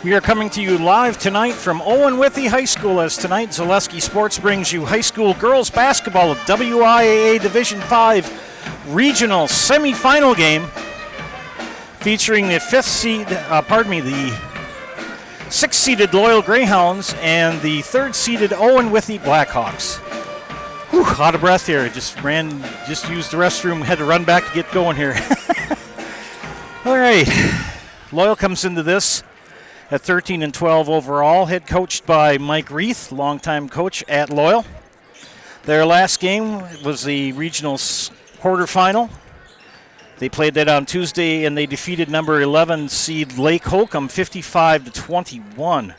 We are coming to you live tonight from Owen-Withee High School, as tonight Zaleski Sports brings you high school girls basketball WIAA Division 5 regional semifinal game featuring the the 6th-seeded Loyal Greyhounds and the 3rd-seeded Owen-Withee Blackhawks. Whew, out of breath here. Just used the restroom, had to run back to get going here. All right, Loyal comes into this at 13-12 overall, head coached by Mike Reith, longtime coach at Loyal. Their last game was the regional quarterfinal. They played that on Tuesday, and they defeated number 11 seed Lake Holcomb 55-21.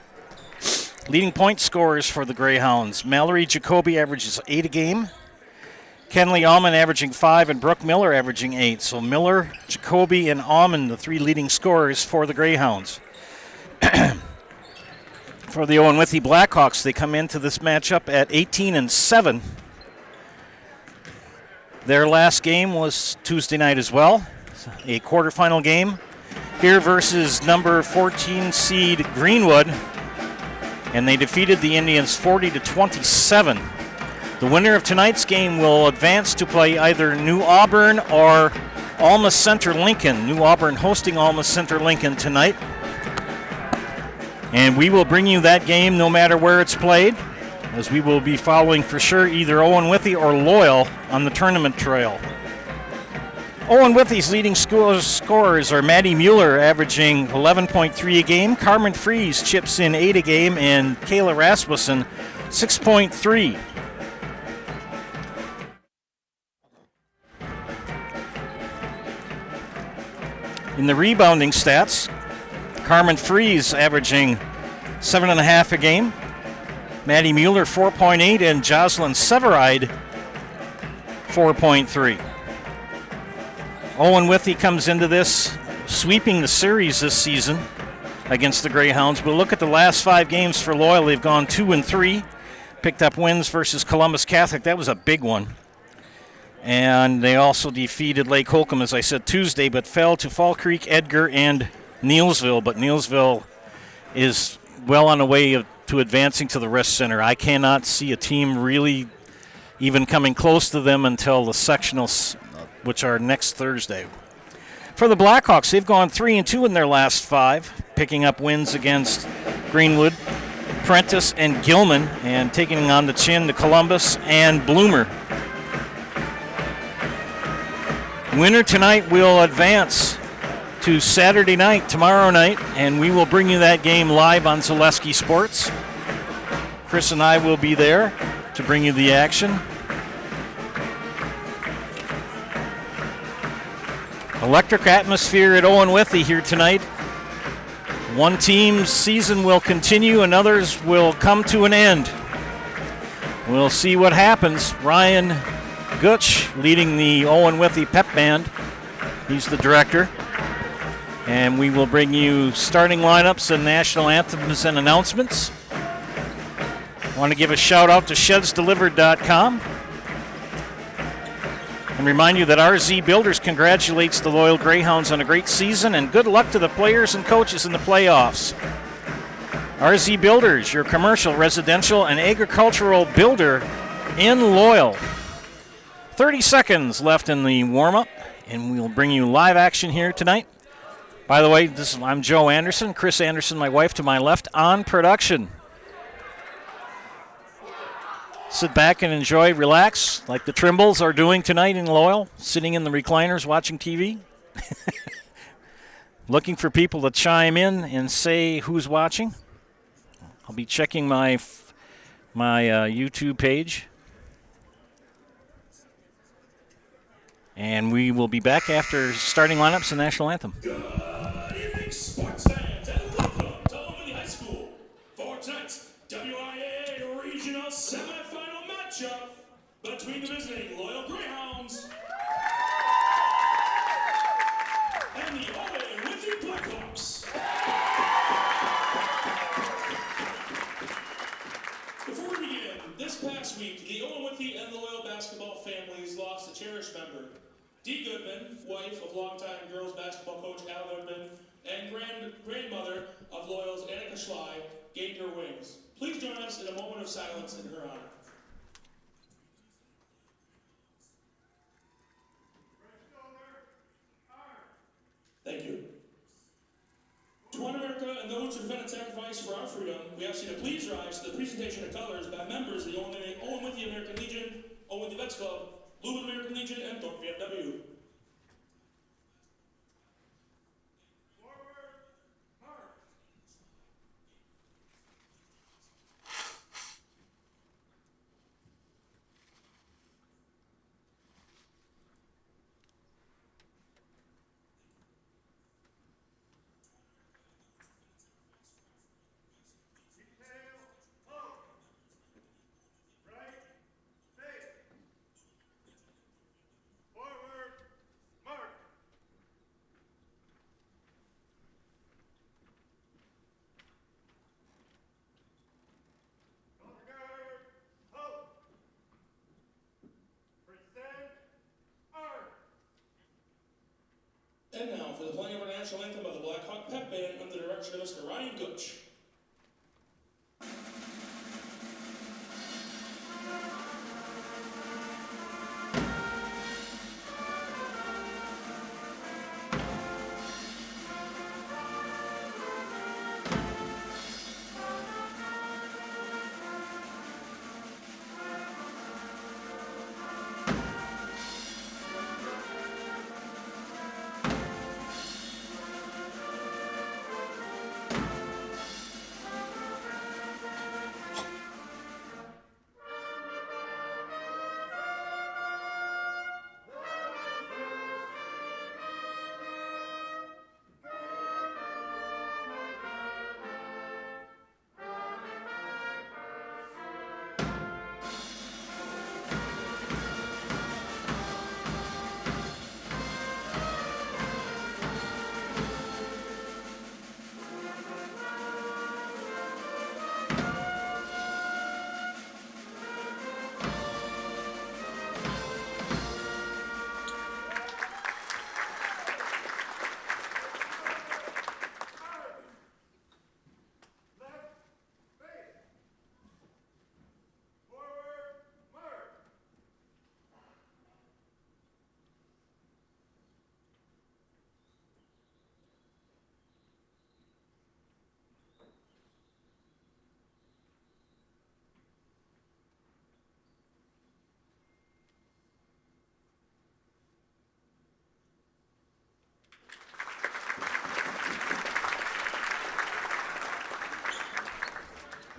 Leading point scorers for the Greyhounds: Mallory Jacoby averages 8 a game, Kenley Almond averaging 5, and Brooke Miller averaging 8. So Miller, Jacoby, and Almond, the 3 leading scorers for the Greyhounds. For the Owen-Withee Blackhawks, they come into this matchup at 18-7. Their last game was Tuesday night as well, a quarterfinal game here versus number 14 seed Greenwood, and they defeated the Indians 40-27. The winner of tonight's game will advance to play either New Auburn or Alma Center Lincoln. New Auburn hosting Alma Center Lincoln tonight. And we will bring you that game no matter where it's played, as we will be following for sure either Owen-Withee or Loyal on the tournament trail. Owen-Withee's leading scorers are Maddie Mueller averaging 11.3 a game, Carmen Fries chips in 8 a game, and Kayla Rasmussen 6.3. In the rebounding stats, Carmen Fries averaging 7.5 a game, Maddie Mueller 4.8, and Jocelyn Severide 4.3. Owen-Withee comes into this sweeping the series this season against the Greyhounds. But look at the last 5 games for Loyal. They've gone 2-3, picked up wins versus Columbus Catholic. That was a big one. And they also defeated Lake Holcomb, as I said, Tuesday, but fell to Fall Creek, Edgar, and Neilsville. But Neilsville is well on the way to advancing to the Rest Center. I cannot see a team really even coming close to them until the sectionals, which are next Thursday. For the Blackhawks, they've gone 3-2 in their last 5, picking up wins against Greenwood, Prentice, and Gilman, and taking on the chin to Columbus and Bloomer. Winner tonight will advance to Saturday night, tomorrow night, and we will bring you that game live on Zaleski Sports. Chris and I will be there to bring you the action. Electric atmosphere at Owen-Withee here tonight. One team's season will continue and others will come to an end. We'll see what happens. Ryan Gutsch leading the Owen-Withee pep band. He's the director. And we will bring you starting lineups and national anthems and announcements. I want to give a shout out to shedsdelivered.com. And remind you that RZ Builders congratulates the Loyal Greyhounds on a great season, and good luck to the players and coaches in the playoffs. RZ Builders, your commercial, residential, and agricultural builder in Loyal. 30 seconds left in the warm-up, and we'll bring you live action here tonight. By the way, I'm Joe Anderson, Chris Anderson, my wife to my left, on production. Sit back and enjoy, relax, like the Trimbles are doing tonight in Loyal, sitting in the recliners watching TV. Looking for people to chime in and say who's watching. I'll be checking my YouTube page. And we will be back after starting lineups and national anthem. Good evening, sports fans, and welcome to Owen-Withee High School for tonight's WIAA Regional Semifinal matchup between the visiting Loyal Greyhounds and the Owen-Withee Blackhawks. Before we begin, this past week, the Owen-Withee and Loyal basketball families lost a cherished member. Dee Goodman, wife of longtime girls basketball coach Al Goodman, and grandmother of Loyal's Annika Schley gained her wings. Please join us in a moment of silence in her honor. Thank you. To one America and those who defend and sacrifice for our freedom, we ask you to please rise to the presentation of colors by members of the Owen-Withee American Legion, Owen-Withee Vets Club, Louisville American Legion, and Thorpe VFW. And now for the playing of our national anthem by the Black Hawk Pep Band under the direction of Mr. Ryan Gooch.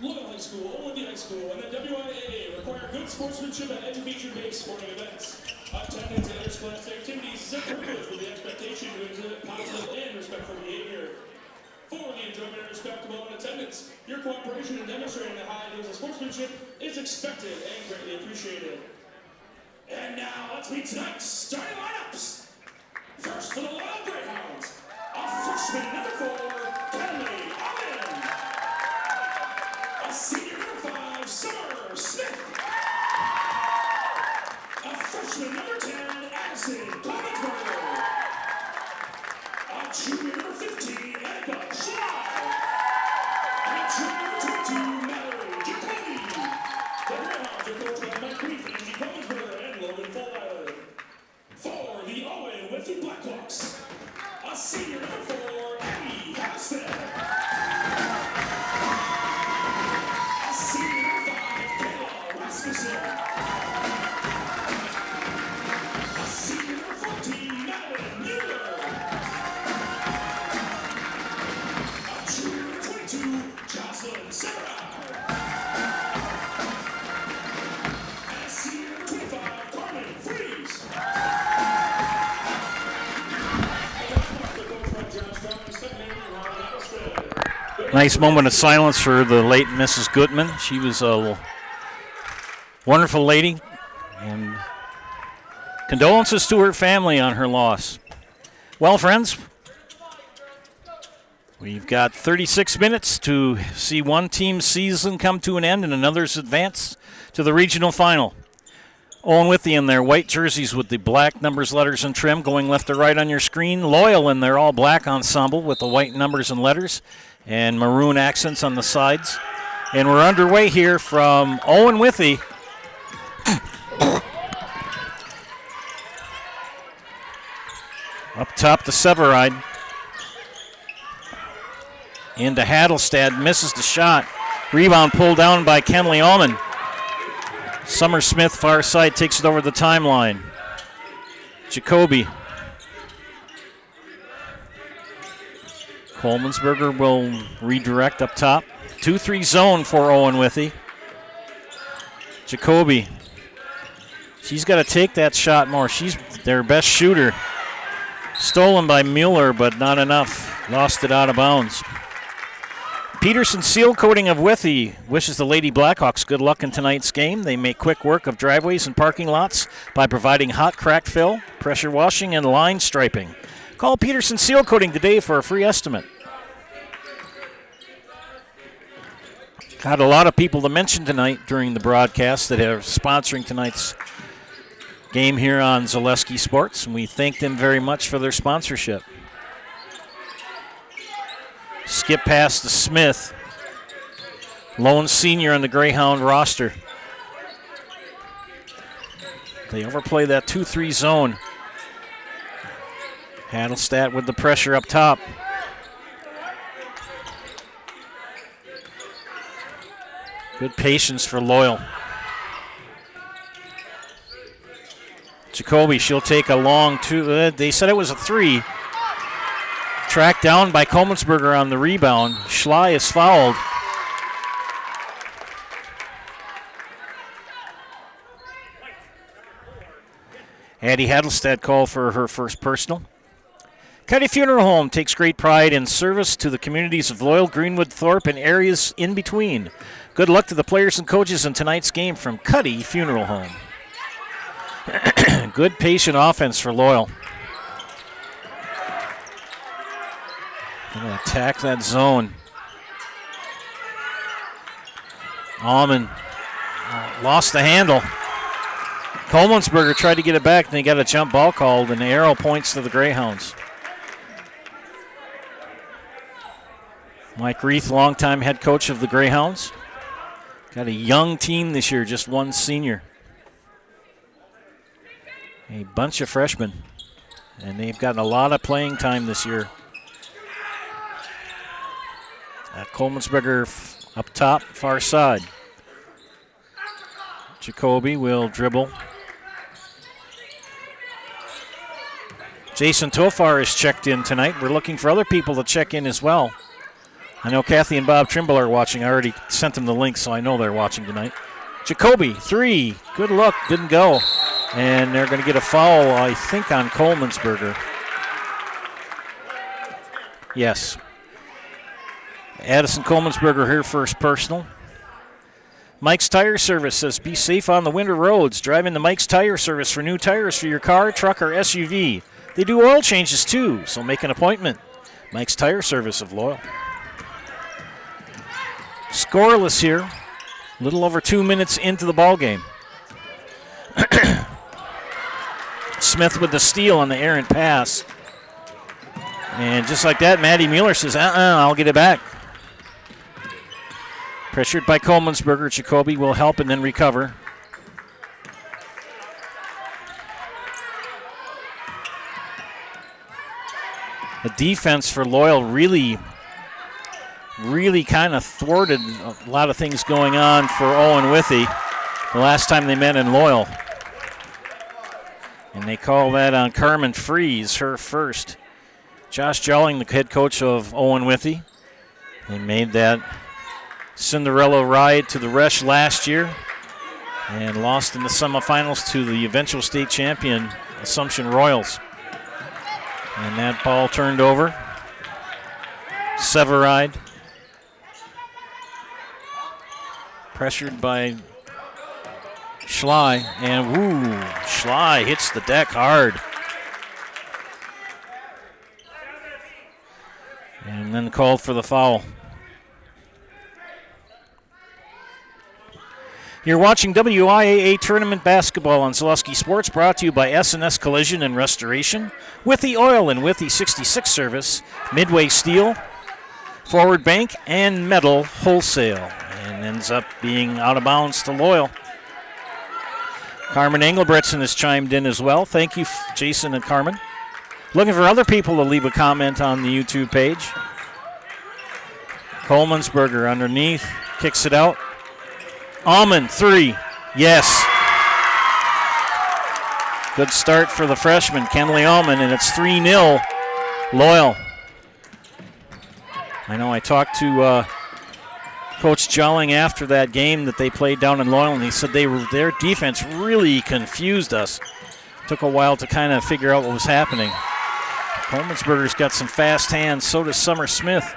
Loyal High School, Owen-Withee High School, and the WIAA require good sportsmanship at education-based sporting events. Attendance at interscholastic activities is a privilege with the expectation to exhibit positive and respectful behavior. For the enjoyment and respect of all in attendance, your cooperation in demonstrating the high ideals of sportsmanship is expected and greatly appreciated. And now, let's meet tonight's starting lineups. First for the Loyal Greyhounds, a freshman number 4, Kelly Owen. A senior number 5, Summer Smith. A freshman number 10, Addison Clemensberger. A junior number 15, Annika Schley. And a junior number 22, Mallory Jacoby. The Greyhounds are coached by Mike Reef, Angie Clemensberger, and Logan Fuller. For the Owen-Withee Blackhawks, a senior number 4, Abby Halstead. A senior number 5, Kayla Rasmussen. A senior number 14, Madeline Mueller. A junior number 22, Jocelyn Sarah. And a senior number 25, Carmen Freeze. Nice moment of silence for the late Mrs. Gutman. She was a wonderful lady, and condolences to her family on her loss. Well, friends, we've got 36 minutes to see one team's season come to an end and another's advance to the regional final. Owen-Withee in their white jerseys with the black numbers, letters, and trim going left to right on your screen. Loyal in their all-black ensemble with the white numbers and letters and maroon accents on the sides. And we're underway here from Owen-Withee. Up top to Severide. Into Hadelstad, misses the shot. Rebound pulled down by Kenley Allman. Summer Smith, far side, takes it over the timeline. Jacoby. Colmansberger will redirect up top. 2-3 zone for Owen-Withee. Jacoby. She's got to take that shot more. She's their best shooter. Stolen by Mueller, but not enough. Lost it out of bounds. Peterson Seal Coating of Withee wishes the Lady Blackhawks good luck in tonight's game. They make quick work of driveways and parking lots by providing hot crack fill, pressure washing, and line striping. Call Peterson Seal Coating today for a free estimate. Got a lot of people to mention tonight during the broadcast that are sponsoring tonight's game here on Zaleski Sports, and we thank them very much for their sponsorship. Skip pass to Smith. Lone senior on the Greyhound roster. They overplay that 2-3 zone. Hadelstad with the pressure up top. Good patience for Loyal. Jacoby, she'll take a long two. They said it was a 3. Tracked down by Colmansberger on the rebound. Schley is fouled. Addie Hadelstad called for her first personal. Cuddy Funeral Home takes great pride in service to the communities of Loyal, Greenwood, Thorpe, and areas in between. Good luck to the players and coaches in tonight's game from Cuddy Funeral Home. Good patient offense for Loyal. Going to attack that zone. Allman lost the handle. Colmansberger tried to get it back, and he got a jump ball called, and the arrow points to the Greyhounds. Mike Reith, longtime head coach of the Greyhounds. Got a young team this year, just one senior. A bunch of freshmen, and they've gotten a lot of playing time this year. Colmansberger up top, far side. Jacoby will dribble. Jason Tofar is checked in tonight. We're looking for other people to check in as well. I know Kathy and Bob Trimble are watching. I already sent them the link, so I know they're watching tonight. Jacoby, 3. Good look, didn't go. And they're going to get a foul, I think, on Colmansberger. Yes. Addison Colmansberger here first personal. Mike's Tire Service says, be safe on the winter roads. Drive into Mike's Tire Service for new tires for your car, truck, or SUV. They do oil changes too, so make an appointment. Mike's Tire Service of Loyal. Scoreless here. A little over 2 minutes into the ball game. Smith with the steal on the errant pass. And just like that, Maddie Mueller says, I'll get it back. Pressured by Colmansberger, Jacoby will help and then recover. The defense for Loyal really kind of thwarted a lot of things going on for Owen-Withee the last time they met in Loyal. And they call that on Carmen Freeze, her first. Josh Jolling, the head coach of Owen-Withee. They made that Cinderella ride to the Resch last year and lost in the semifinals to the eventual state champion, Assumption Royals. And that ball turned over. Severide. Pressured by Schley, and Schley hits the deck hard. And then called for the foul. You're watching WIAA Tournament Basketball on Zaleski Sports, brought to you by S&S Collision and Restoration, Withee Oil and Withee 66 Service, Midway Steel, Forward Bank, and Metal Wholesale. And ends up being out of bounds to Loyal. Carmen Engelbretson has chimed in as well. Thank you, Jason and Carmen. Looking for other people to leave a comment on the YouTube page. Coleman'sberger underneath, kicks it out. Almond, 3. Yes. Good start for the freshman, Kenley Almond, and it's 3-0 Loyal. I know I talked to Coach Jolling after that game that they played down in Loyal, and he said their defense really confused us. Took a while to kind of figure out what was happening. Coleman'sberger's got some fast hands, so does Summer Smith.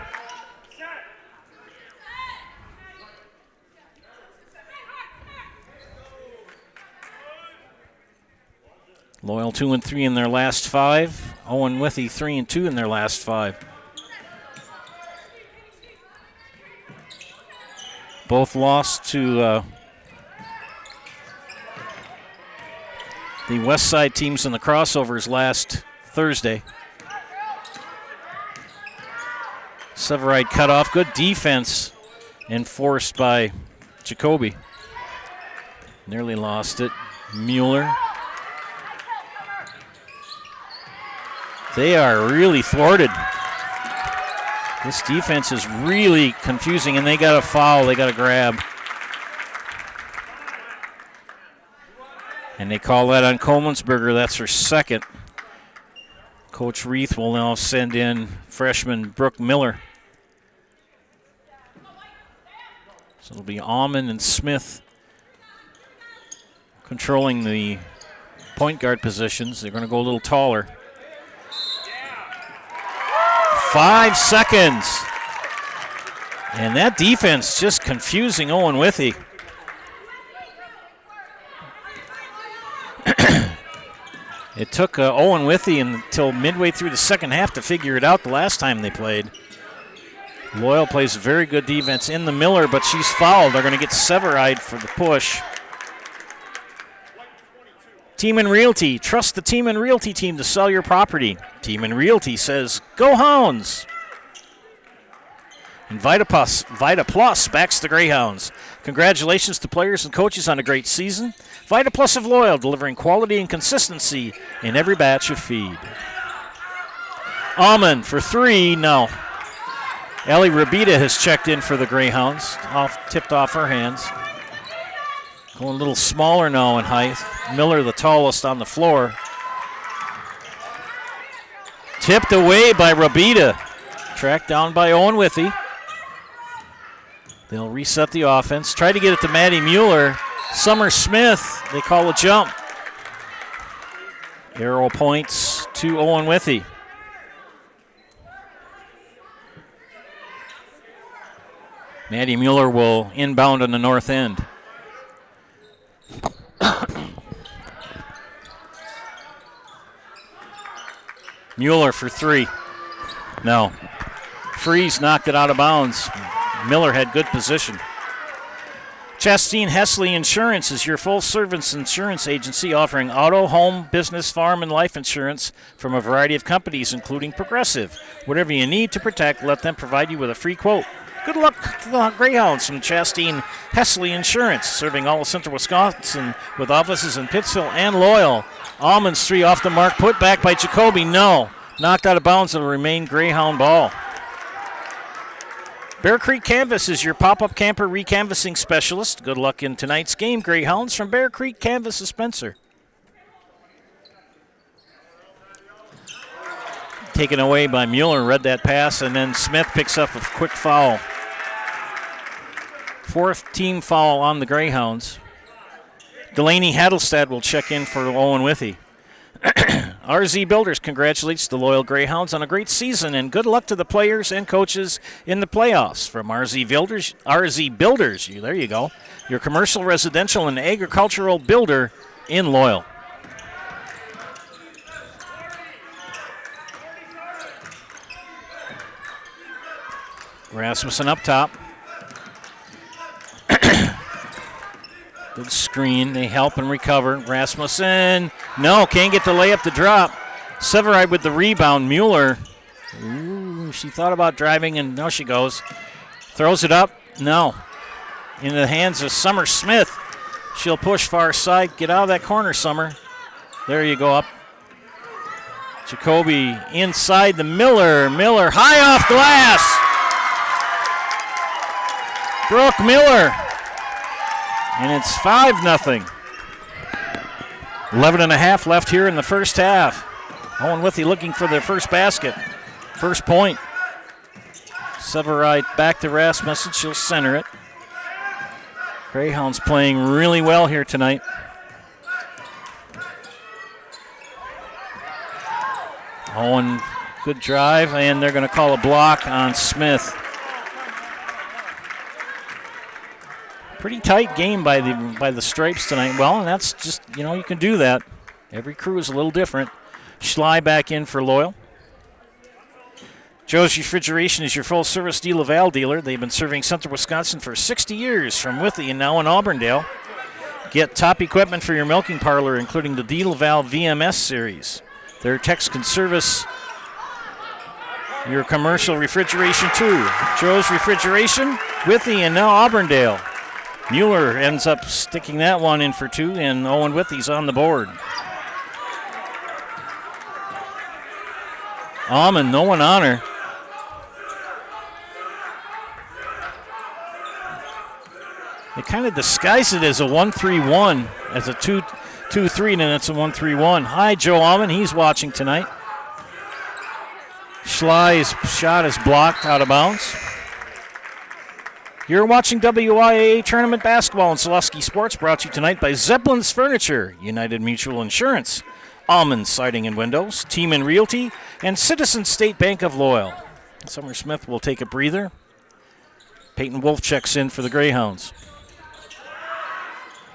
Loyal 2-3 in their last 5. Owen-Withee 3-2 in their last 5. Both lost to the West Side teams in the crossovers last Thursday. Severide cut off. Good defense enforced by Jacoby. Nearly lost it. Mueller. They are really thwarted. This defense is really confusing, and they got a foul. They got a grab. And they call that on Coleman'sberger. That's her second. Coach Reith will now send in freshman Brooke Miller. So it'll be Almond and Smith controlling the point guard positions. They're going to go a little taller. 5 seconds. And that defense just confusing Owen-Withee. It took Owen-Withee until midway through the second half to figure it out the last time they played. Loyal plays very good defense in the Miller, but she's fouled. They're going to get Severide for the push. Team and Realty. Trust the Team and Realty team to sell your property. Team and Realty says, go Hounds. And Vita Plus backs the Greyhounds. Congratulations to players and coaches on a great season. Vita Plus of Loyal, delivering quality and consistency in every batch of feed. Almond for 3, no. Ellie Rabita has checked in for the Greyhounds. Tipped off her hands. Going a little smaller now in height. Miller the tallest on the floor. Tipped away by Rabita. Tracked down by Owen-Withee. They'll reset the offense. Try to get it to Maddie Mueller. Summer Smith, they call a jump. Arrow points to Owen-Withee. Maddie Mueller will inbound on the north end. Mueller for 3. No. Freeze knocked it out of bounds. Miller had good position. Chastine Hesley Insurance is your full-service insurance agency offering auto, home, business, farm, and life insurance from a variety of companies, including Progressive. Whatever you need to protect, let them provide you with a free quote. Good luck to the Greyhounds from Chastine Hesley Insurance, serving all of central Wisconsin with offices in Pittsville and Loyal. Almonds 3 off the mark, put back by Jacoby. No. Knocked out of bounds. It'll remain Greyhound ball. Bear Creek Canvas is your pop-up camper recanvassing specialist. Good luck in tonight's game, Greyhounds, from Bear Creek Canvas of Spencer. Taken away by Mueller, read that pass, and then Smith picks up a quick foul. 4th team foul on the Greyhounds. Delaney Hadelstad will check in for Owen-Withee. RZ Builders congratulates the Loyal Greyhounds on a great season, and good luck to the players and coaches in the playoffs. From RZ Builders, there you go, your commercial, residential, and agricultural builder in Loyal. Rasmussen up top. Good screen. They help and recover. Rasmussen. No, can't get the layup to drop. Severide with the rebound. Mueller. Ooh, she thought about driving, and no, she goes. Throws it up. No. Into the hands of Summer Smith. She'll push far side. Get out of that corner, Summer. There you go up. Jacoby inside the Miller. Miller high off glass. Brooke Miller. And it's 5-0. 11.5 left here in the first half. Owen-Withee looking for their first basket. First point. Severide back to Rasmussen. She'll center it. Greyhounds playing really well here tonight. Owen, good drive, and they're going to call a block on Smith. Pretty tight game by the Stripes tonight. Well, and that's just, you can do that. Every crew is a little different. Schley back in for Loyal. Joe's Refrigeration is your full-service De Laval dealer. They've been serving Central Wisconsin for 60 years from Withee and now in Auburndale. Get top equipment for your milking parlor, including the De Laval VMS series. Their techs can service your commercial refrigeration too. Joe's Refrigeration, Withee, and now Auburndale. Mueller ends up sticking that one in for 2, and Owen-Withee's on the board. Almond, no one on her. They kind of disguise it as a 1-3-1, as a 2-2-3, and then it's a 1-3-1. Hi, Joe Almond. He's watching tonight. Schley's shot is blocked out of bounds. You're watching WIAA Tournament Basketball in Selesky Sports, brought to you tonight by Zeppelin's Furniture, United Mutual Insurance, Almond Siding and Windows, Teeman Realty, and Citizen State Bank of Loyal. Summer Smith will take a breather. Peyton Wolf checks in for the Greyhounds.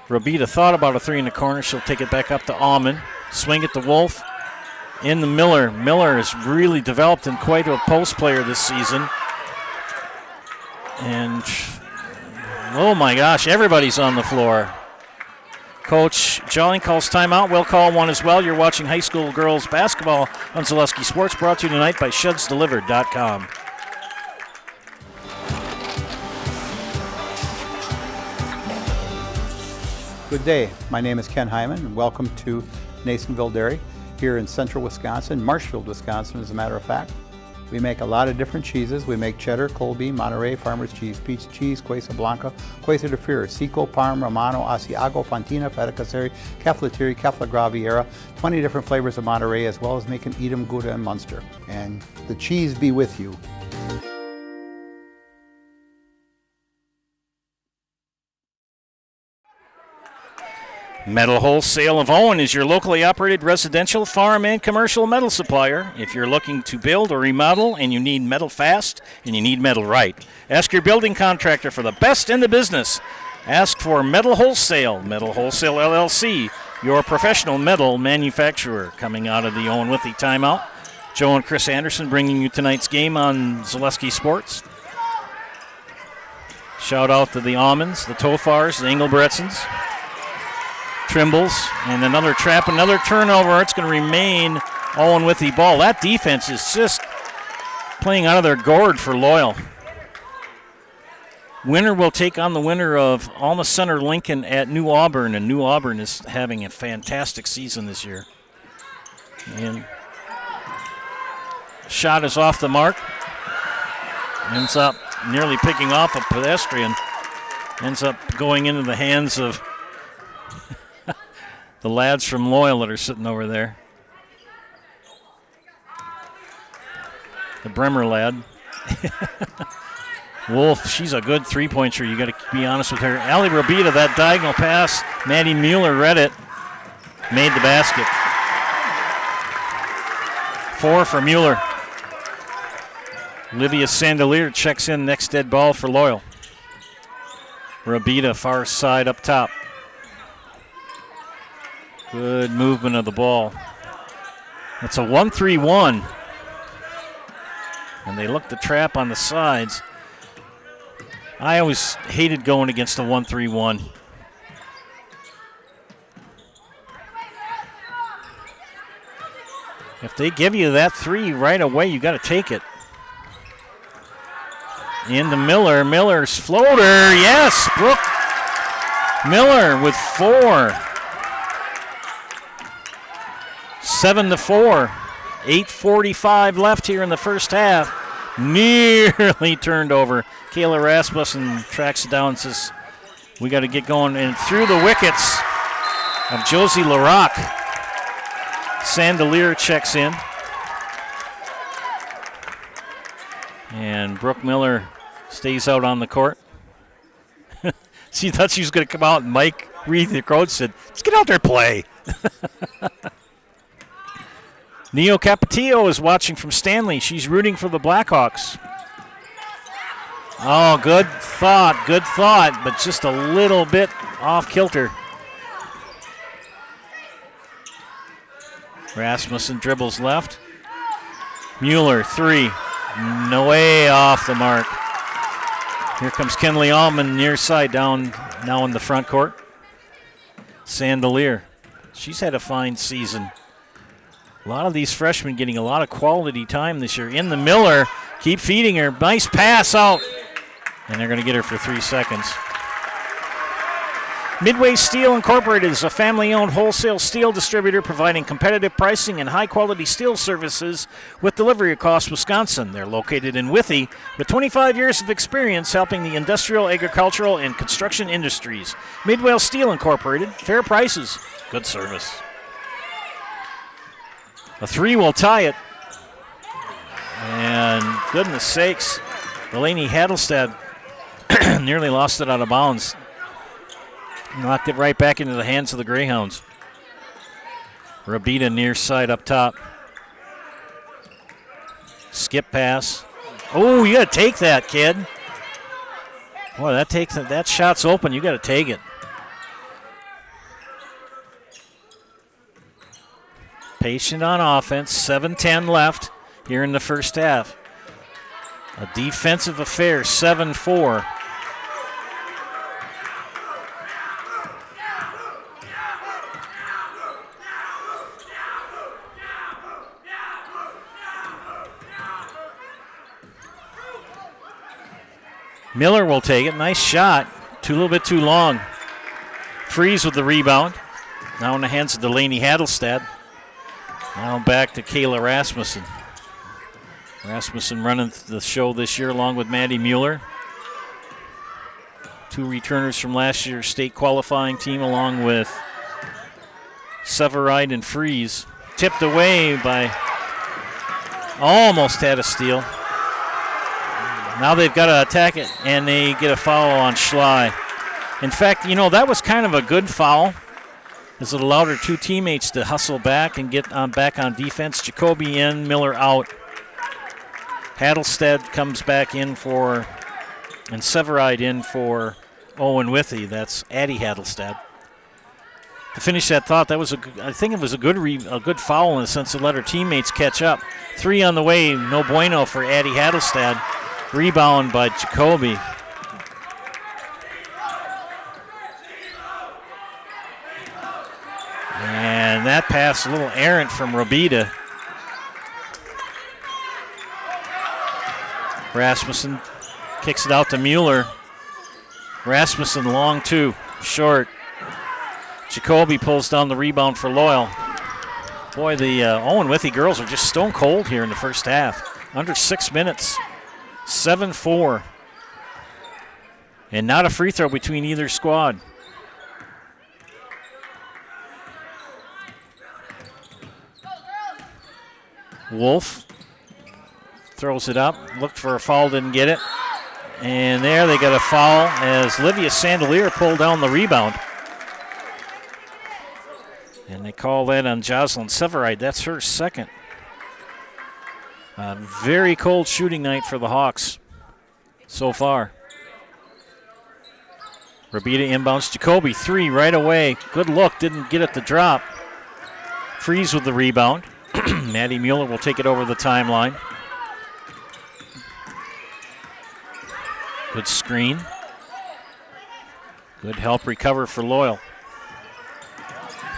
Robita thought about a 3 in the corner. She'll take it back up to Almond. Swing it to Wolf. In the Miller. Miller has really developed in quite a post player this season. And, oh my gosh, everybody's on the floor. Coach Jolling calls timeout. We'll call one as well. You're watching high school girls basketball on Selesky Sports, brought to you tonight by ShudsDelivered.com. Good day. My name is Ken Hyman, and welcome to Nasonville Dairy here in central Wisconsin, Marshfield, Wisconsin, as a matter of fact. We make a lot of different cheeses. We make cheddar, Colby, Monterey, Farmer's Cheese, Peach Cheese, Quesa Blanca, Quesa de Fear, Seco, Parm, Romano, Asiago, Fontina, Feta Caseri, Caflateri, Cafla Graviera, 20 different flavors of Monterey, as well as making Edam, Gouda, and Munster. And the cheese be with you. Metal Wholesale of Owen is your locally operated residential, farm, and commercial metal supplier. If you're looking to build or remodel and you need metal fast and you need metal right, ask your building contractor for the best in the business. Ask for Metal Wholesale, Metal Wholesale LLC, your professional metal manufacturer. Coming out of the Owen-Withee timeout, Joe and Chris Anderson bringing you tonight's game on Selesky Sports. Shout out to the Almonds, the Tofars, the Engelbretsons. Trimbles, and another trap, another turnover. It's going to remain Owen-Withee ball. That defense is just playing out of their gourd for Loyal. Winner will take on the winner of Alma Center Lincoln at New Auburn, and New Auburn is having a fantastic season this year. And shot is off the mark. Ends up nearly picking off a pedestrian. Ends up going into the hands of the lads from Loyal that are sitting over there. The Bremer lad. Wolf, she's a good three-pointer. You got to be honest with her. Allie Robita, that diagonal pass. Maddie Mueller read it. Made the basket. 4 for Mueller. Livia Sandelier checks in next dead ball for Loyal. Robita far side up top. Good movement of the ball. It's a 1-3-1. And they look the trap on the sides. I always hated going against a 1-3-1. If they give you that 3 right away, you got to take it. Into Miller. Miller's floater. Yes, Brooke Miller with 4. 7-4. 8:45 left here in the first half. Nearly turned over. Kayla Rasmussen tracks it down and says, we got to get going. And through the wickets of Josie LaRock, Sandelier checks in. And Brooke Miller stays out on the court. She thought she was going to come out, and Mike Reed, the coach, said, let's get out there and play. Neo Capetillo is watching from Stanley. She's rooting for the Blackhawks. Oh, good thought, but just a little bit off kilter. Rasmussen dribbles left. Mueller, 3. No way off the mark. Here comes Kenley Allman near side down now in the front court. Sandelier. She's had a fine season. A lot of these freshmen getting a lot of quality time this year. In the Miller, keep feeding her. Nice pass out. And they're going to get her for 3 seconds. Midway Steel Incorporated is a family-owned wholesale steel distributor providing competitive pricing and high-quality steel services with delivery across Wisconsin. They're located in Withee with 25 years of experience helping the industrial, agricultural, and construction industries. Midway Steel Incorporated, fair prices, good service. A 3 will tie it. And goodness sakes, Delaney Hadelstad nearly lost it out of bounds. Knocked it right back into the hands of the Greyhounds. Rabita near side up top. Skip pass. Oh, you got to take that, kid. Boy, that shot's open. You got to take it. Patient on offense. 7:10 left here in the first half. A defensive affair. 7-4. Miller will take it. Nice shot. A little bit too long. Freeze with the rebound. Now in the hands of Delaney Hadelstad. Now back to Kayla Rasmussen. Rasmussen running the show this year along with Maddie Mueller. 2 returners from last year's state qualifying team along with Severide and Freeze. Tipped away by, almost had a steal. Now they've got to attack it, and they get a foul on Schley. In fact, that was kind of a good foul, as it allowed her 2 teammates to hustle back and get back on defense. Jacoby in, Miller out. Hadelstad comes back in for, and Severide in for Owen-Withee. That's Addie Hadelstad. To finish that thought, I think it was a good foul in the sense it let her teammates catch up. 3 on the way, no bueno for Addie Hadelstad. Rebound by Jacoby. And that pass a little errant from Robita. Rasmussen kicks it out to Mueller. Rasmussen long 2, short. Jacoby pulls down the rebound for Loyal. Boy, the Owen-Withee girls are just stone cold here in the first half. Under 6 minutes. 7-4. And not a free throw between either squad. Wolf throws it up. Looked for a foul, didn't get it. And there they got a foul as Livia Sandelier pulled down the rebound. And they call that on Jocelyn Severide. That's her second. A very cold shooting night for the Hawks so far. Rabita inbounds. Jacoby, 3 right away. Good look, didn't get it to drop. Freeze with the rebound. Maddie Mueller will take it over the timeline. Good screen. Good help recover for Loyal.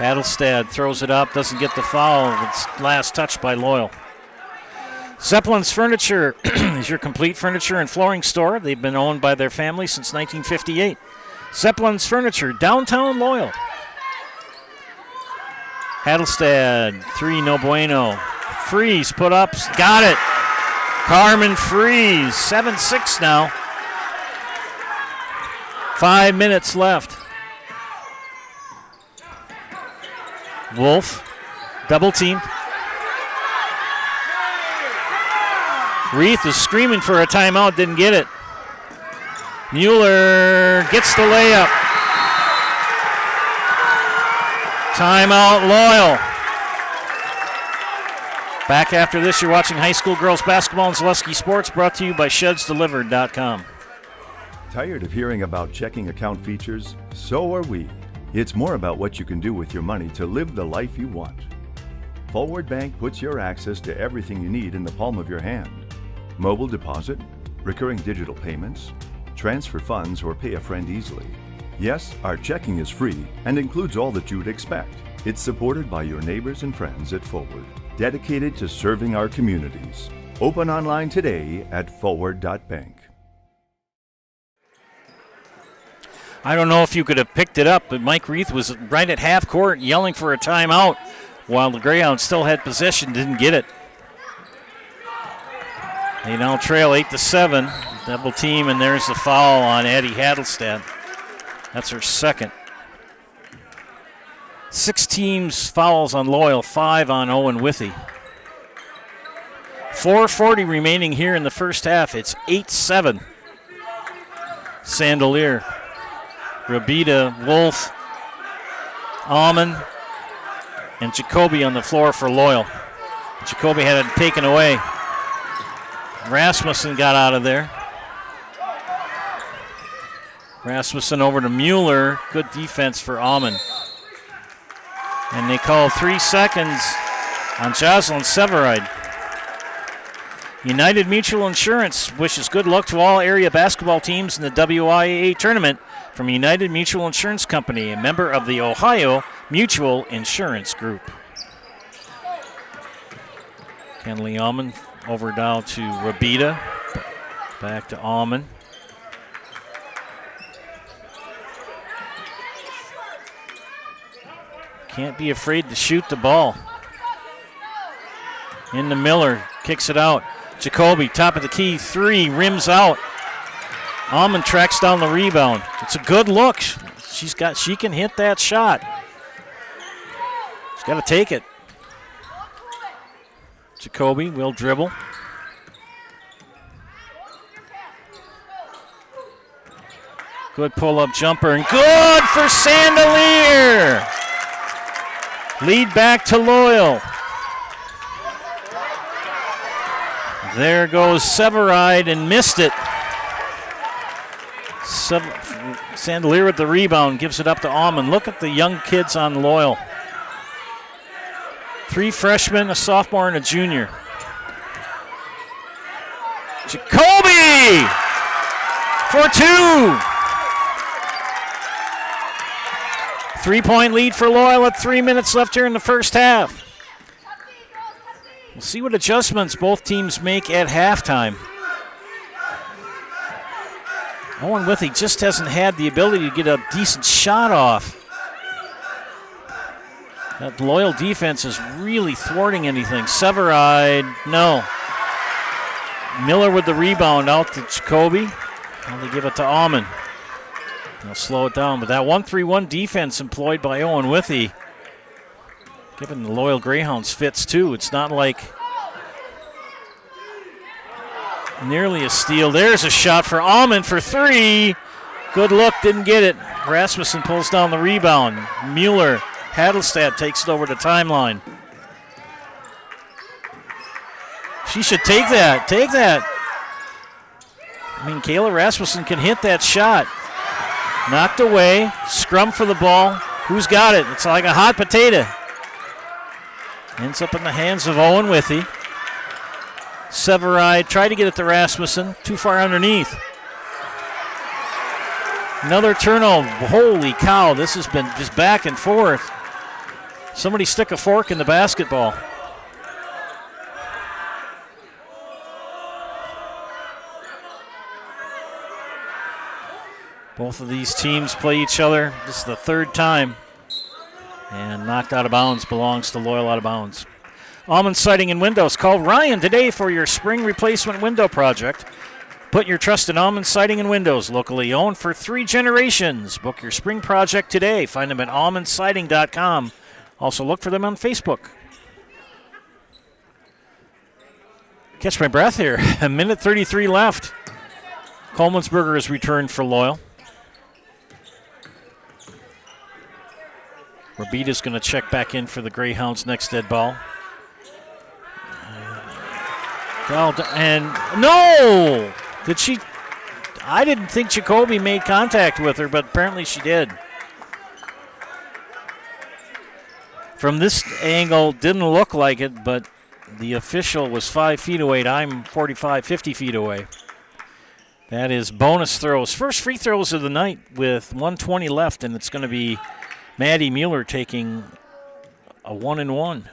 Hadelstad throws it up, doesn't get the foul. It's last touch by Loyal. Zeppelin's Furniture is your complete furniture and flooring store. They've been owned by their family since 1958. Zeppelin's Furniture, downtown Loyal. Hadelstad, 3, no bueno. Freeze, put up, got it. Carmen Freeze, 7-6 now. 5 minutes left. Wolf, double team. Reith is screaming for a timeout, didn't get it. Mueller gets the layup. Timeout, Loyal. Back after this, you're watching high school girls basketball and Zaleski Sports, brought to you by ShedsDelivered.com. Tired of hearing about checking account features? So are we. It's more about what you can do with your money to live the life you want. Forward Bank puts your access to everything you need in the palm of your hand. Mobile deposit, recurring digital payments, transfer funds, or pay a friend easily. Yes, our checking is free and includes all that you would expect. It's supported by your neighbors and friends at Forward, dedicated to serving our communities. Open online today at forward.bank. I don't know if you could have picked it up, but Mike Reith was right at half court yelling for a timeout while the Greyhounds still had possession, didn't get it. They now trail 8-7. Double team, and there's the foul on Addie Hadelstad. That's her second. 6 teams fouls on Loyal, 5 on Owen-Withee. 4:40 remaining here in the first half. It's 8-7. Sandelier, Rabida, Wolf, Almond, and Jacoby on the floor for Loyal. Jacoby had it taken away. Rasmussen got out of there. Rasmussen over to Mueller. Good defense for Almond. And they call 3 seconds on Jocelyn Severide. United Mutual Insurance wishes good luck to all area basketball teams in the WIAA tournament from United Mutual Insurance Company, a member of the Ohio Mutual Insurance Group. Kenley Almond over down to Rabida. Back to Almond. Can't be afraid to shoot the ball. Into Miller, kicks it out. Jacoby, top of the key, 3, rims out. Almond tracks down the rebound. It's a good look. She can hit that shot. She's got to take it. Jacoby will dribble. Good pull-up jumper, and good for Sandelier. Lead back to Loyal. There goes Severide and missed it. Sandelier with the rebound, gives it up to Almond. Look at the young kids on Loyal. 3 freshmen, a sophomore, and a junior. Jacoby for 2. 3-point lead for Loyal at 3 minutes left here in the first half. We'll see what adjustments both teams make at halftime. Owen-Withee just hasn't had the ability to get a decent shot off. That Loyal defense is really thwarting anything. Severide, no. Miller with the rebound out to Jacoby. And they give it to Almond. They'll slow it down, but that 1-3-1 defense employed by Owen-Withee, giving the Loyal Greyhounds fits too. It's not like nearly a steal. There's a shot for Almond for 3. Good look, didn't get it. Rasmussen pulls down the rebound. Mueller, Hadelstad takes it over the timeline. She should take that. Take that. I mean, Kayla Rasmussen can hit that shot. Knocked away. Scrum for the ball. Who's got it? It's like a hot potato. Ends up in the hands of Owen-Withee. Severide tried to get it to Rasmussen. Too far underneath. Another turnover. Holy cow. This has been just back and forth. Somebody stick a fork in the basketball. Both of these teams play each other. This is the third time. And knocked out of bounds belongs to Loyal out of bounds. Almond Siding and Windows. Call Ryan today for your spring replacement window project. Put your trust in Almond Siding and Windows, locally owned for 3 generations. Book your spring project today. Find them at almondsiding.com. Also look for them on Facebook. Catch my breath here. A minute 33 left. Colemansberger has returned for Loyal. Robita's going to check back in for the Greyhounds next dead ball. And no! Did she? I didn't think Jacoby made contact with her, but apparently she did. From this angle, didn't look like it, but the official was 5 feet away. I'm 45, 50 feet away. That is bonus throws. First free throws of the night with 1:20 left, and it's going to be Maddie Mueller taking a 1-and-1.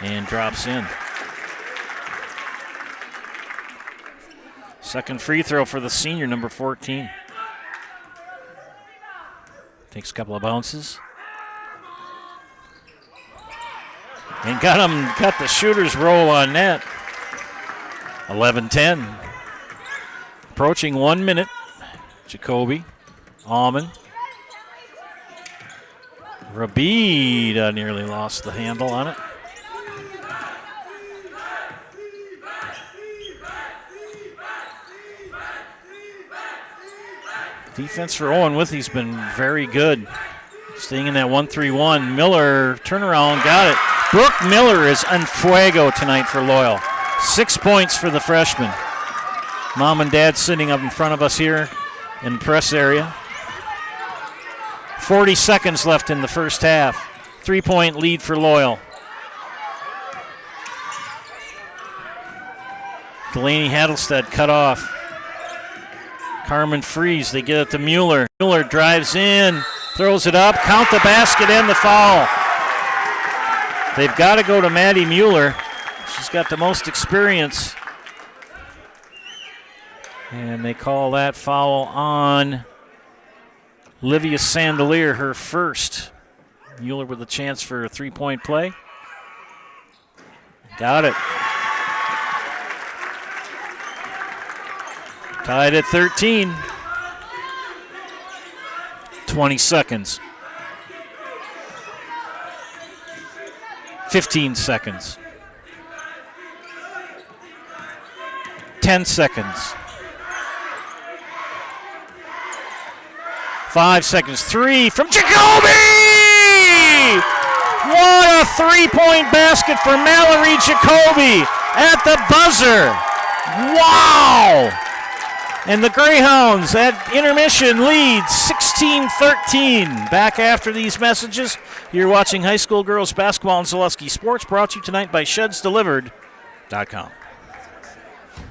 And drops in. Second free throw for the senior, number 14. Takes a couple of bounces. And got the shooter's roll on net. 11-10. Approaching 1 minute. Jacoby. Almond. Rabida nearly lost the handle on it. Defense for Owen-Withee been very good. Staying in that 1-3-1. Miller, turnaround, got it. Brooke Miller is en fuego tonight for Loyal. 6 points for the freshman. Mom and Dad sitting up in front of us here in the press area. 40 seconds left in the first half. 3-point lead for Loyal. Delaney Hattlestead cut off. Carmen Freeze, they get it to Mueller. Mueller drives in, throws it up, count the basket and the foul. They've got to go to Maddie Mueller. She's got the most experience. And they call that foul on Livia Sandelier, her first. Mueller with a chance for a 3-point play. Got it. Tied at 13. 20 seconds. 15 seconds. 10 seconds. 5 seconds. 3 from Jacoby! What a 3-point basket for Mallory Jacoby at the buzzer. Wow! And the Greyhounds at intermission lead 16-13. Back after these messages. You're watching high school girls basketball on Zaleski Sports, brought to you tonight by ShedsDelivered.com.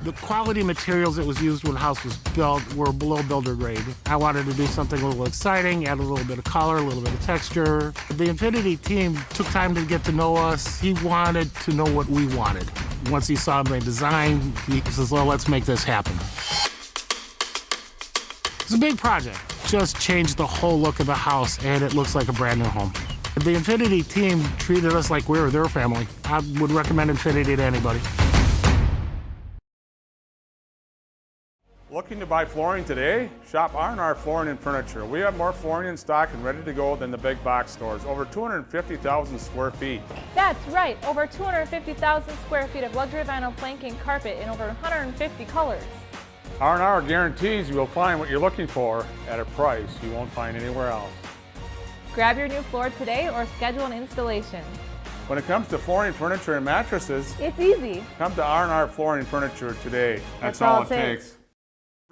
The quality materials that was used when the house was built were below builder grade. I wanted to do something a little exciting, add a little bit of color, a little bit of texture. The Infinity team took time to get to know us. He wanted to know what we wanted. Once he saw my design, he says, well, let's make this happen. It's a big project. Just changed the whole look of the house, and it looks like a brand new home. The Infinity team treated us like we were their family. I would recommend Infinity to anybody. Looking to buy flooring today? Shop R&R Flooring and Furniture. We have more flooring in stock and ready to go than the big box stores. Over 250,000 square feet. That's right, over 250,000 square feet of luxury vinyl planking carpet in over 150 colors. R&R guarantees you will find what you're looking for at a price you won't find anywhere else. Grab your new floor today or schedule an installation. When it comes to flooring, furniture, and mattresses, It's easy. come to R&R Flooring and Furniture today. That's all it takes.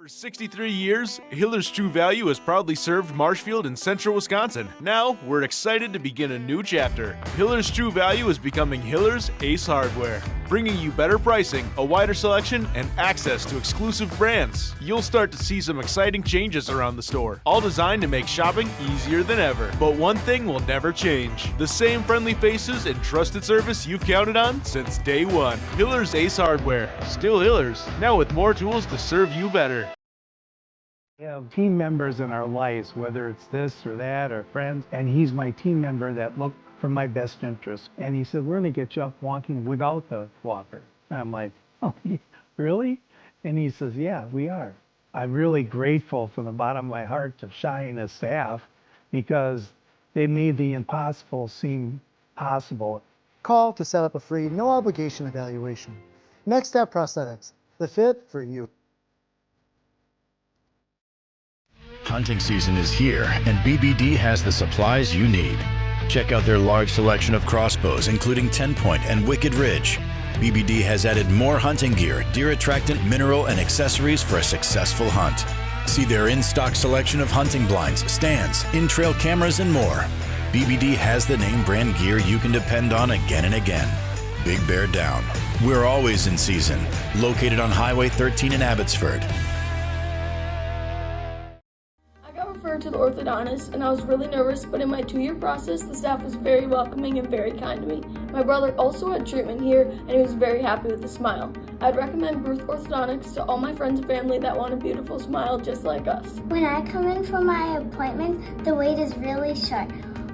For 63 years, Hiller's True Value has proudly served Marshfield and central Wisconsin. Now, we're excited to begin a new chapter. Hiller's True Value is becoming Hiller's Ace Hardware, bringing you better pricing, a wider selection, and access to exclusive brands. You'll start to see some exciting changes around the store, all designed to make shopping easier than ever. But one thing will never change: the same friendly faces and trusted service you've counted on since day one. Hiller's Ace Hardware, still Hiller's, now with more tools to serve you better. We have team members in our lives, whether it's this or that or friends, and he's my team member that look for my best interest. And he said, we're going to get you up walking without the walker. And I'm like, oh, really? And he says, yeah, we are. I'm really grateful from the bottom of my heart to Shai and his staff because they made the impossible seem possible. Call to set up a free, no obligation evaluation. Next Step Prosthetics, the fit for you. Hunting season is here, and BBD has the supplies you need. Check out their large selection of crossbows, including 10-point and Wicked Ridge. BBD has added more hunting gear, deer attractant, mineral, and accessories for a successful hunt. See their in-stock selection of hunting blinds, stands, in-trail cameras, and more. BBD has the name brand gear you can depend on again and again. Big Bear Down. We're always in season. Located on Highway 13 in Abbotsford. To the orthodontist, and I was really nervous, but in my 2-year process, the staff was very welcoming and very kind to me. My brother also had treatment here, and he was very happy with a smile. I'd recommend Ruth Orthodontics to all my friends and family that want a beautiful smile just like us. When I come in for my appointment, the wait is really short.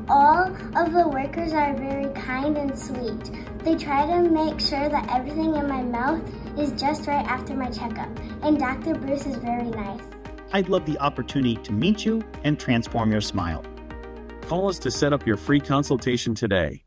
All of the workers are very kind and sweet. They try to make sure that everything in my mouth is just right after my checkup, and Dr. Bruce is very nice. I'd love the opportunity to meet you and transform your smile. Call us to set up your free consultation today.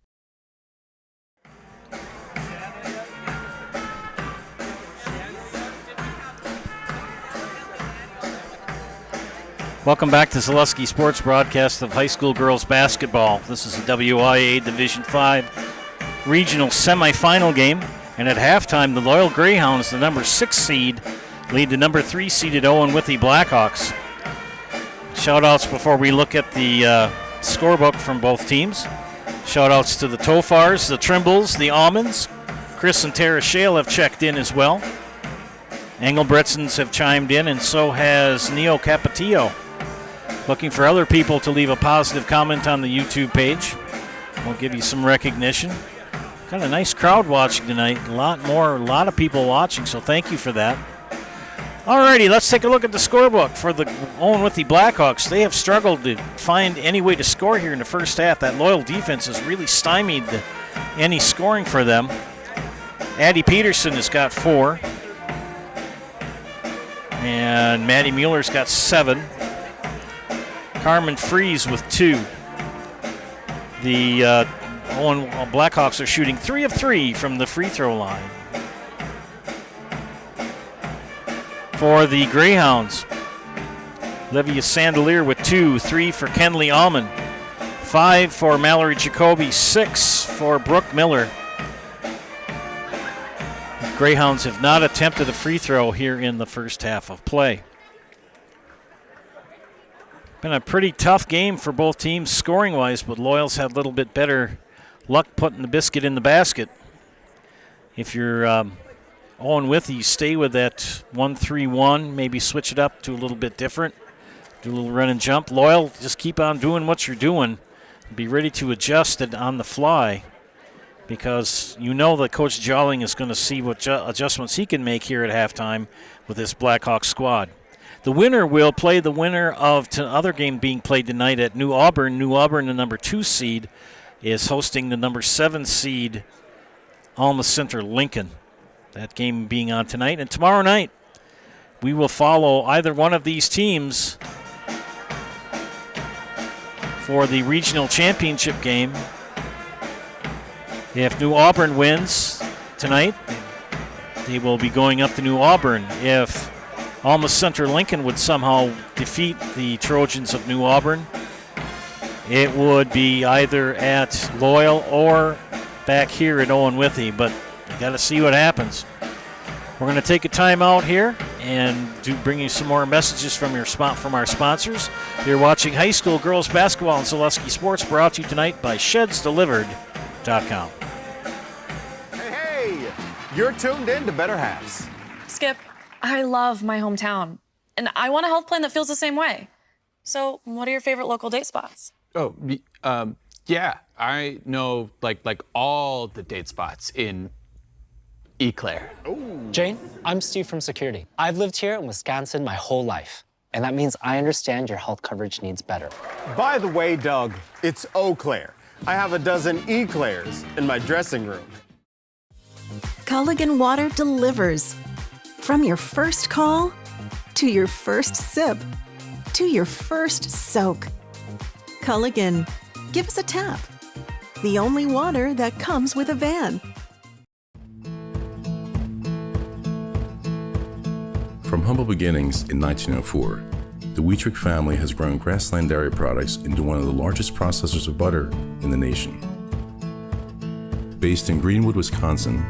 Welcome back to Zaleski Sports broadcast of high school girls basketball. This is a WIAA Division 5 regional semifinal game. And at halftime, the Loyal Greyhounds, the number 6 seed, lead the number 3 seeded Owen-Withee Blackhawks. Shout-outs before we look at the scorebook from both teams. Shout-outs to the Tofars, the Trimbles, the Almonds. Chris and Tara Shale have checked in as well. Engelbretsons have chimed in, and so has Neo Capatillo. Looking for other people to leave a positive comment on the YouTube page. We'll give you some recognition. Got a nice crowd watching tonight. A lot of people watching, so thank you for that. Alrighty, let's take a look at the scorebook for the Owen-Withee Blackhawks. They have struggled to find any way to score here in the first half. That Loyal defense has really stymied any scoring for them. Addie Peterson has got 4. And Maddie Mueller's got 7. Carmen Fries with 2. The Owen Blackhawks are shooting 3 of 3 from the free throw line. For the Greyhounds, Livia Sandelier with 2, 3 for Kenley Almond, 5 for Mallory Jacoby, 6 for Brooke Miller. The Greyhounds have not attempted a free throw here in the first half of play. Been a pretty tough game for both teams scoring-wise, but Loyal's had a little bit better luck putting the biscuit in the basket. If you're Owen-Withee, stay with that 1-3-1, maybe switch it up to a little bit different, do a little run and jump. Loyal, just keep on doing what you're doing. Be ready to adjust it on the fly because you know that Coach Jolling is going to see what adjustments he can make here at halftime with this Blackhawks squad. The winner will play the winner of the other game being played tonight at New Auburn. New Auburn, the number 2 seed, is hosting the number 7 seed Alma Center Lincoln. That game being on tonight. And tomorrow night, we will follow either one of these teams for the regional championship game. If New Auburn wins tonight, they will be going up to New Auburn. If Alma Center Lincoln would somehow defeat the Trojans of New Auburn, it would be either at Loyal or back here at Owen-Withee, but you got to see what happens. We're going to take a timeout here, and bring you some more messages from our sponsors. You're watching high school girls basketball in Zaleski Sports, brought to you tonight by ShedsDelivered.com. Hey, you're tuned in to Better Halves. Skip, I love my hometown, and I want a health plan that feels the same way. So, what are your favorite local date spots? Oh, yeah, I know like all the date spots in Eau Claire. Jane, I'm Steve from security. I've lived here in Wisconsin my whole life, and that means I understand your health coverage needs better. By the way, Doug, it's Eau Claire. I have a dozen Eclairs in my dressing room. Culligan Water delivers. From your first call, to your first sip, to your first soak. Culligan, give us a tap. The only water that comes with a van. From humble beginnings in 1904, the Wheatrick family has grown Grassland Dairy Products into one of the largest processors of butter in the nation. Based in Greenwood, Wisconsin,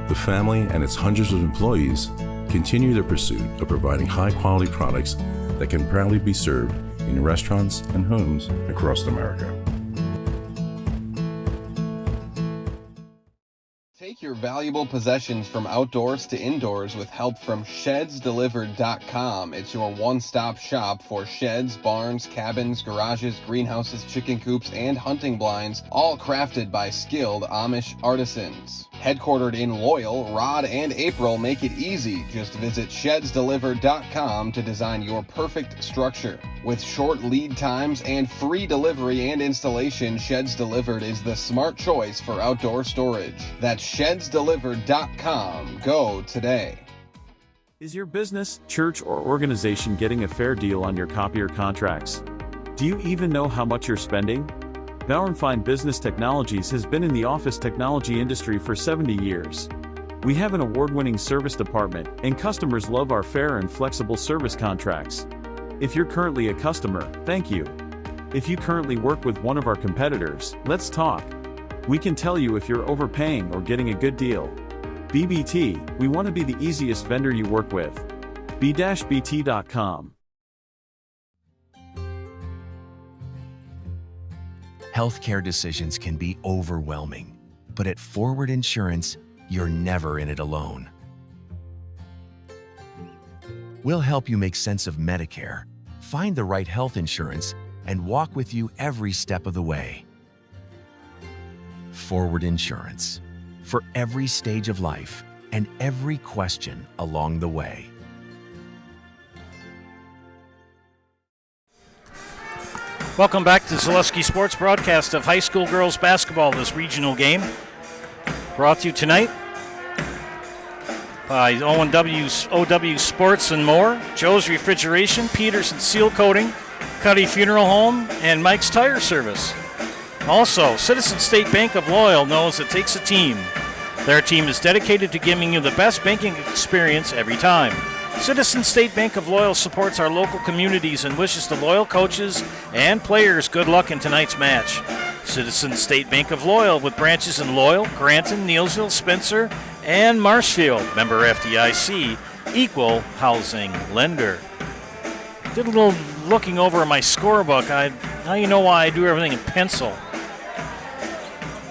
the family and its hundreds of employees continue their pursuit of providing high-quality products that can proudly be served in restaurants and homes across America. Take your valuable possessions from outdoors to indoors with help from ShedsDelivered.com. It's your one-stop shop for sheds, barns, cabins, garages, greenhouses, chicken coops, and hunting blinds, all crafted by skilled Amish artisans. Headquartered in Loyal, Rod and April make it easy. Just visit ShedsDelivered.com to design your perfect structure. With short lead times and free delivery and installation, Sheds Delivered is the smart choice for outdoor storage. That's ShedsDelivered.com. Go today. Is your business, church, or organization getting a fair deal on your copier contracts? Do you even know how much you're spending? Bauer & Fine Business Technologies has been in the office technology industry for 70 years. We have an award-winning service department, and customers love our fair and flexible service contracts. If you're currently a customer, thank you. If you currently work with one of our competitors, let's talk. We can tell you if you're overpaying or getting a good deal. BBT, we want to be the easiest vendor you work with. b-bt.com. Healthcare decisions can be overwhelming, but at Forward Insurance, you're never in it alone. We'll help you make sense of Medicare, find the right health insurance, and walk with you every step of the way. Forward Insurance, for every stage of life and every question along the way. Welcome back to Zaleski Sports broadcast of high school girls basketball, this regional game. Brought to you tonight by OW Sports and More, Joe's Refrigeration, Peterson Seal Coating, Cuddy Funeral Home, and Mike's Tire Service. Also, Citizen State Bank of Loyal knows it takes a team. Their team is dedicated to giving you the best banking experience every time. Citizen State Bank of Loyal supports our local communities and wishes the loyal coaches and players good luck in tonight's match. Citizen State Bank of Loyal, with branches in Loyal, Granton, Neillsville, Spencer, and Marshfield. Member FDIC, equal housing lender. Did a little looking over my scorebook. Now you know why I do everything in pencil.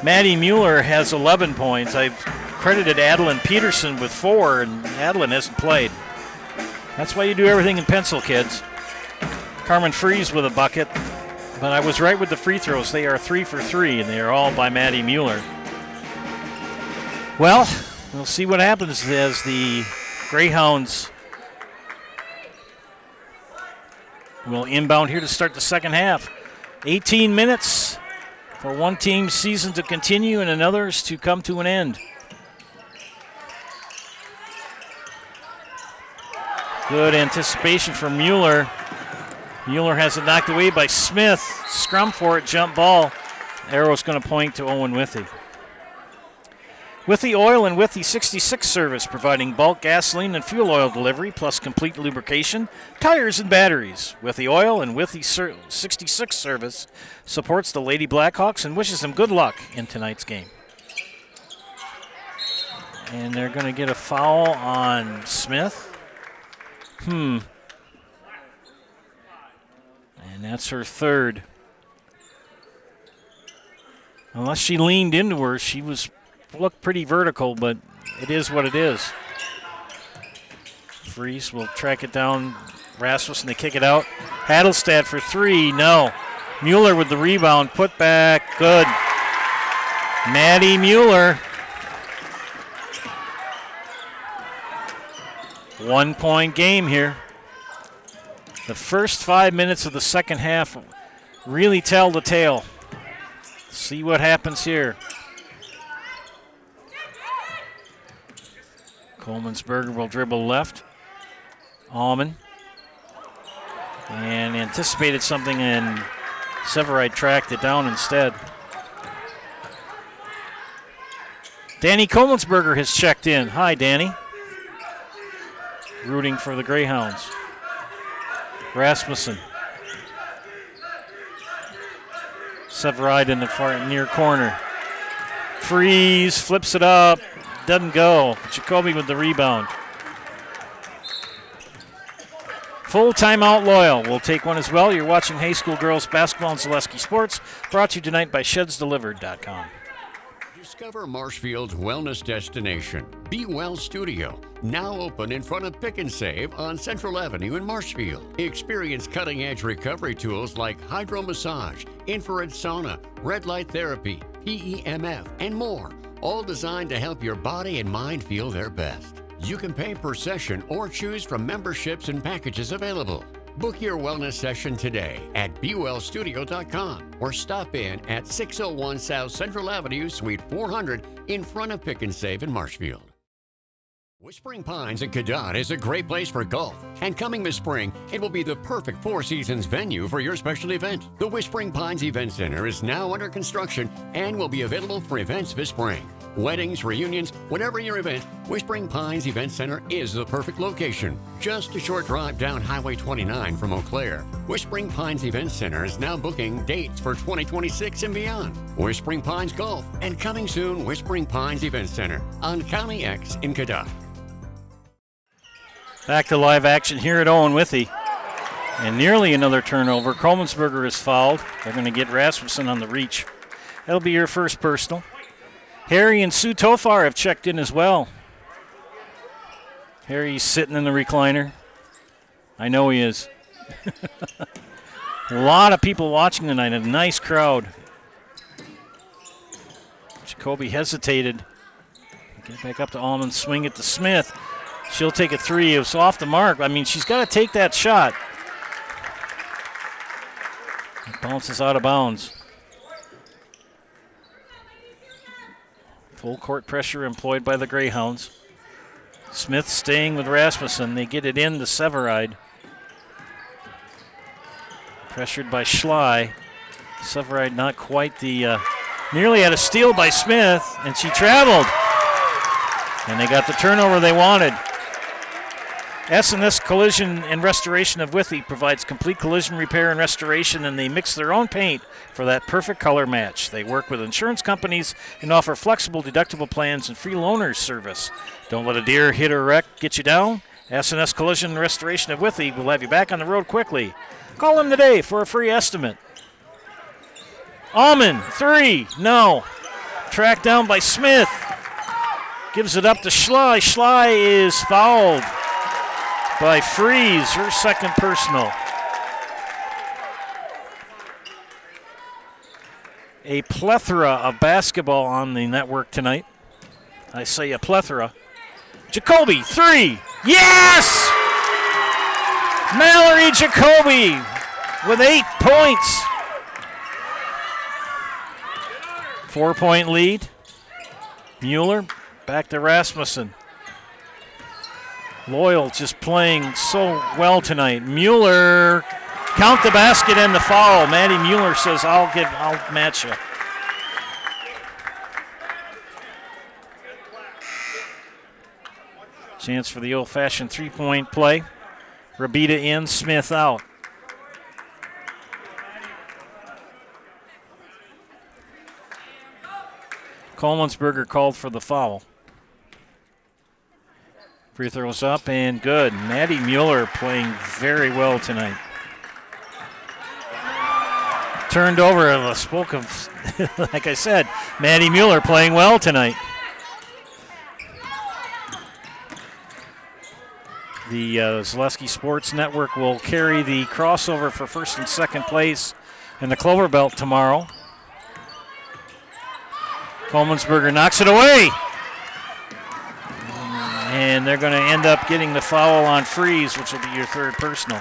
Maddie Mueller has 11 points. I've credited Adeline Peterson with 4, and Adeline hasn't played. That's why you do everything in pencil, kids. Carmen Freeze with a bucket, but I was right with the free throws. They are 3 for 3, and they are all by Maddie Mueller. Well, we'll see what happens as the Greyhounds will inbound here to start the second half. 18 minutes for one team's season to continue and another's to come to an end. Good anticipation from Mueller. Mueller has it knocked away by Smith. Scrum for it, jump ball. Arrow's going to point to Owen-Withee. Withee Oil and Withee 66 service, providing bulk gasoline and fuel oil delivery, plus complete lubrication, tires, and batteries. Withee Oil and Withee 66 service supports the Lady Blackhawks and wishes them good luck in tonight's game. And they're going to get a foul on Smith. And that's her third. Unless she leaned into her, she looked pretty vertical, but it is what it is. Fries will track it down. Rasmussen to kick it out. Hadelstad for three, no. Mueller with the rebound, put back, good. Maddie Mueller. 1 point game here. The first 5 minutes of the second half really tell the tale. See what happens here. Coleman'sberger will dribble left. Alman. And anticipated something, and Severide tracked it down instead. Danny Coleman'sberger has checked in. Hi, Danny. Rooting for the Greyhounds. Rasmussen. Severide in the far near corner. Fries flips it up. Doesn't go. Jacoby with the rebound. Full timeout Loyal. We'll take one as well. You're watching high school girls basketball and Zaleski Sports, brought to you tonight by ShedsDelivered.com. Discover Marshfield's wellness destination, Be Well Studio, now open in front of Pick and Save on Central Avenue in Marshfield. Experience cutting-edge recovery tools like hydromassage, infrared sauna, red light therapy, PEMF, and more, all designed to help your body and mind feel their best. You can pay per session or choose from memberships and packages available. Book your wellness session today at BeWellStudio.com or stop in at 601 South Central Avenue, Suite 400 in front of Pick and Save in Marshfield. Whispering Pines in Cadott is a great place for golf, and coming this spring, it will be the perfect Four Seasons venue for your special event. The Whispering Pines Event Center is now under construction and will be available for events this spring. Weddings, reunions, whatever your event, Whispering Pines Event Center is the perfect location. Just a short drive down Highway 29 from Eau Claire. Whispering Pines Event Center is now booking dates for 2026 and beyond. Whispering Pines Golf, and coming soon, Whispering Pines Event Center on County X in Cadott. Back to live action here at Owen-Withee. And nearly another turnover. Coleman'sberger is fouled. They're going to get Rasmussen on the reach. That'll be your first personal. Harry and Sue Tofar have checked in as well. Harry's sitting in the recliner. I know he is. A lot of people watching tonight. A nice crowd. Jacoby hesitated. Get back up to Allman. Swing it to Smith. She'll take a three. It was off the mark. I mean, she's got to take that shot. It bounces out of bounds. Full court pressure employed by the Greyhounds. Smith staying with Rasmussen. They get it in to Severide. Pressured by Schley. Severide not quite the... nearly had a steal by Smith, and she traveled. And they got the turnover they wanted. S&S Collision and Restoration of Withee provides complete collision repair and restoration, and they mix their own paint for that perfect color match. They work with insurance companies and offer flexible deductible plans and free loaners service. Don't let a deer, hit, or wreck get you down. S&S Collision and Restoration of Withee will have you back on the road quickly. Call them today for a free estimate. Allman, three, no. Tracked down by Smith. Gives it up to Schley. Schley is fouled by Fries, her second personal. A plethora of basketball on the network tonight. I say a plethora. Jacoby, three. Yes! Mallory Jacoby with 8 points. 4-point lead. Mueller back to Rasmussen. Loyal just playing so well tonight. Mueller, count the basket and the foul. Maddie Mueller says, I'll match you. Chance for the old-fashioned three-point play. Rabita in, Smith out. Coleman'sberger called for the foul. Free throws up and good. Maddie Mueller playing very well tonight. Turned over, spoke of, like I said, Maddie Mueller playing well tonight. The Zaleski Sports Network will carry the crossover for first and second place in the Clover Belt tomorrow. Kolmensberger knocks it away. And they're going to end up getting the foul on Freeze, which will be your third personal.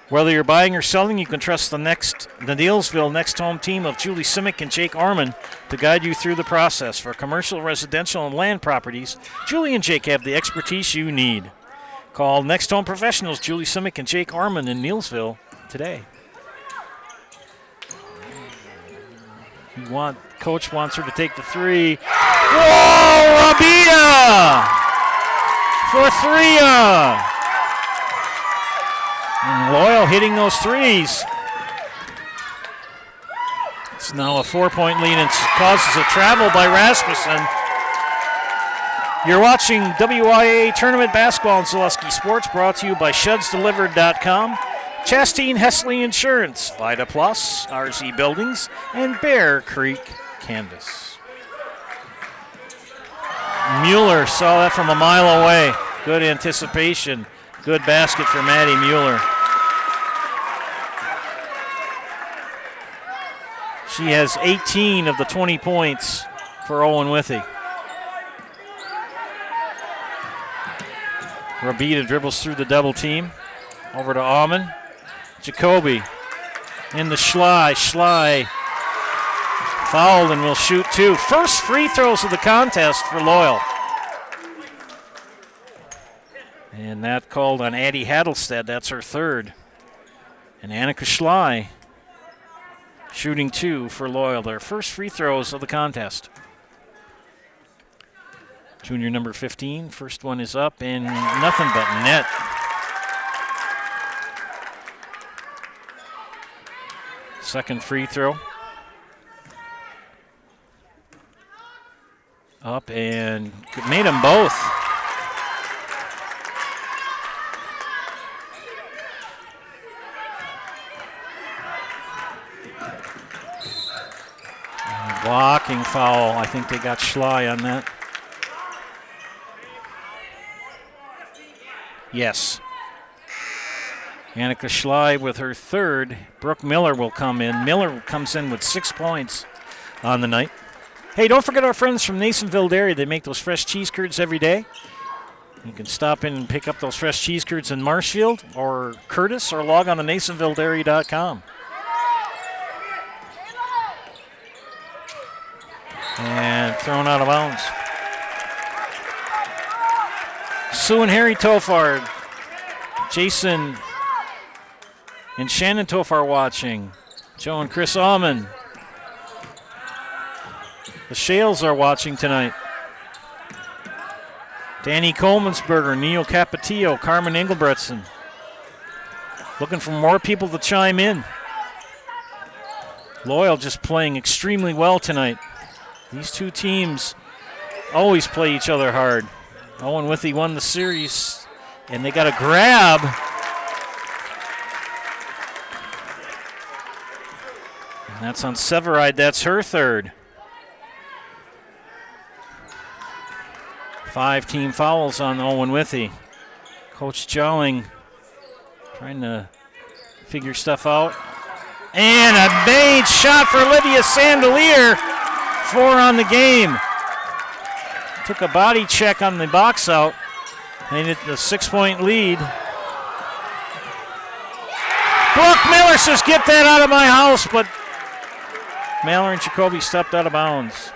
Whether you're buying or selling, you can trust the Neilsville next home team of Julie Simic and Jake Arman to guide you through the process. For commercial, residential, and land properties, Julie and Jake have the expertise you need. Call Next Home Professionals Julie Simic and Jake Arman in Neilsville today. Coach wants her to take the three. Whoa, Rabia for three. And Loyal hitting those threes. It's now a 4-point lead and causes a travel by Rasmussen. You're watching WIAA Tournament Basketball in Zaleski Sports, brought to you by ShedsDelivered.com, Chastain Hesley Insurance, Vida Plus, RZ Buildings, and Bear Creek Canvas. Mueller saw that from a mile away. Good anticipation. Good basket for Maddie Mueller. She has 18 of the 20 points for Owen-Withee. Rabida dribbles through the double team. Over to Alman. Jacoby in the Schley. Schley fouled and will shoot two. First free throws of the contest for Loyal. And that called on Addie Hattelstead. That's her third. And Annika Schley shooting two for Loyal. Their first free throws of the contest. Junior number 15. First one is up and nothing but net. Second free throw. Up and made them both. Blocking foul. I think they got Schley on that. Yes. Annika Schley with her third. Brooke Miller will come in. Miller comes in with 6 points on the night. Hey, don't forget our friends from Nasonville Dairy. They make those fresh cheese curds every day. You can stop in and pick up those fresh cheese curds in Marshfield or Curtis, or log on to NasonvilleDairy.com. And thrown out of bounds. Sue and Harry Tofar. Jason and Shannon Tofar watching. Joe and Chris Alman. The Shales are watching tonight. Danny Kolmensberger, Neil Capatillo, Carmen Engelbretson. Looking for more people to chime in. Loyal just playing extremely well tonight. These two teams always play each other hard. Owen-Withee won the series, and they got a grab. And that's on Severide. That's her third. 5 team fouls on Owen-Withee. Coach Jowling trying to figure stuff out. And a made shot for Olivia Sandelier. 4 on the game. Took a body check on the box out. Made it the 6-point lead. Brooke Miller says, get that out of my house, but Mallory and Jacoby stepped out of bounds.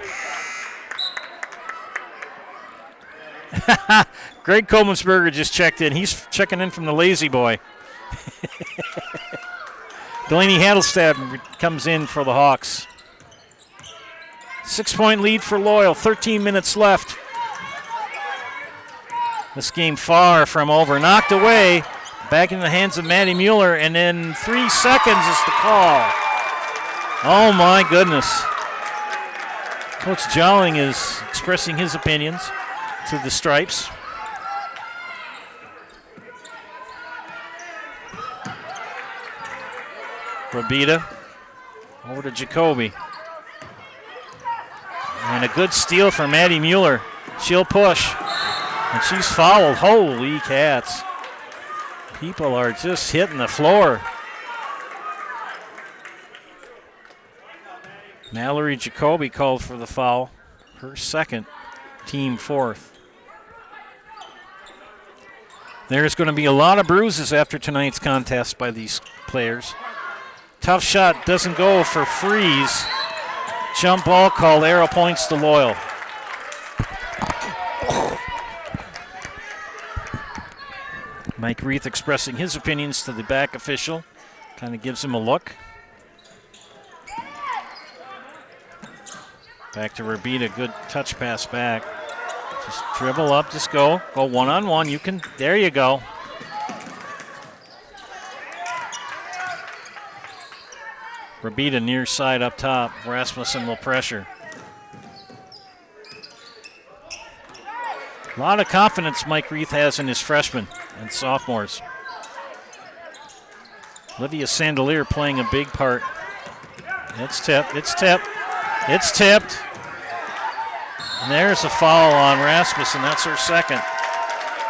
Greg Kolmensberger just checked in. He's checking in from the Lazy Boy. Delaney Hattelstad comes in for the Hawks. 6-point lead for Loyal, 13 minutes left. This game far from over. Knocked away, back in the hands of Maddie Mueller, and then 3 seconds is the call. Oh my goodness. Coach Jolling is expressing his opinions to the Stripes. Rabita over to Jacoby. And a good steal for Maddie Mueller. She'll push. And she's fouled. Holy cats. People are just hitting the floor. Mallory Jacoby called for the foul. Her second, team fourth. There's going to be a lot of bruises after tonight's contest by these players. Tough shot doesn't go for Freeze. Jump ball call, arrow points to Loyal. Mike Reith expressing his opinions to the back official. Kind of gives him a look. Back to Rabita, good touch pass back. Just dribble up, just go. Go one-on-one, you can, there you go. Rabita near side up top. Rasmussen will pressure. A lot of confidence Mike Reith has in his freshmen and sophomores. Olivia Sandelier playing a big part. It's tipped, it's tipped, it's tipped. And there's a foul on Rasmussen, that's her second.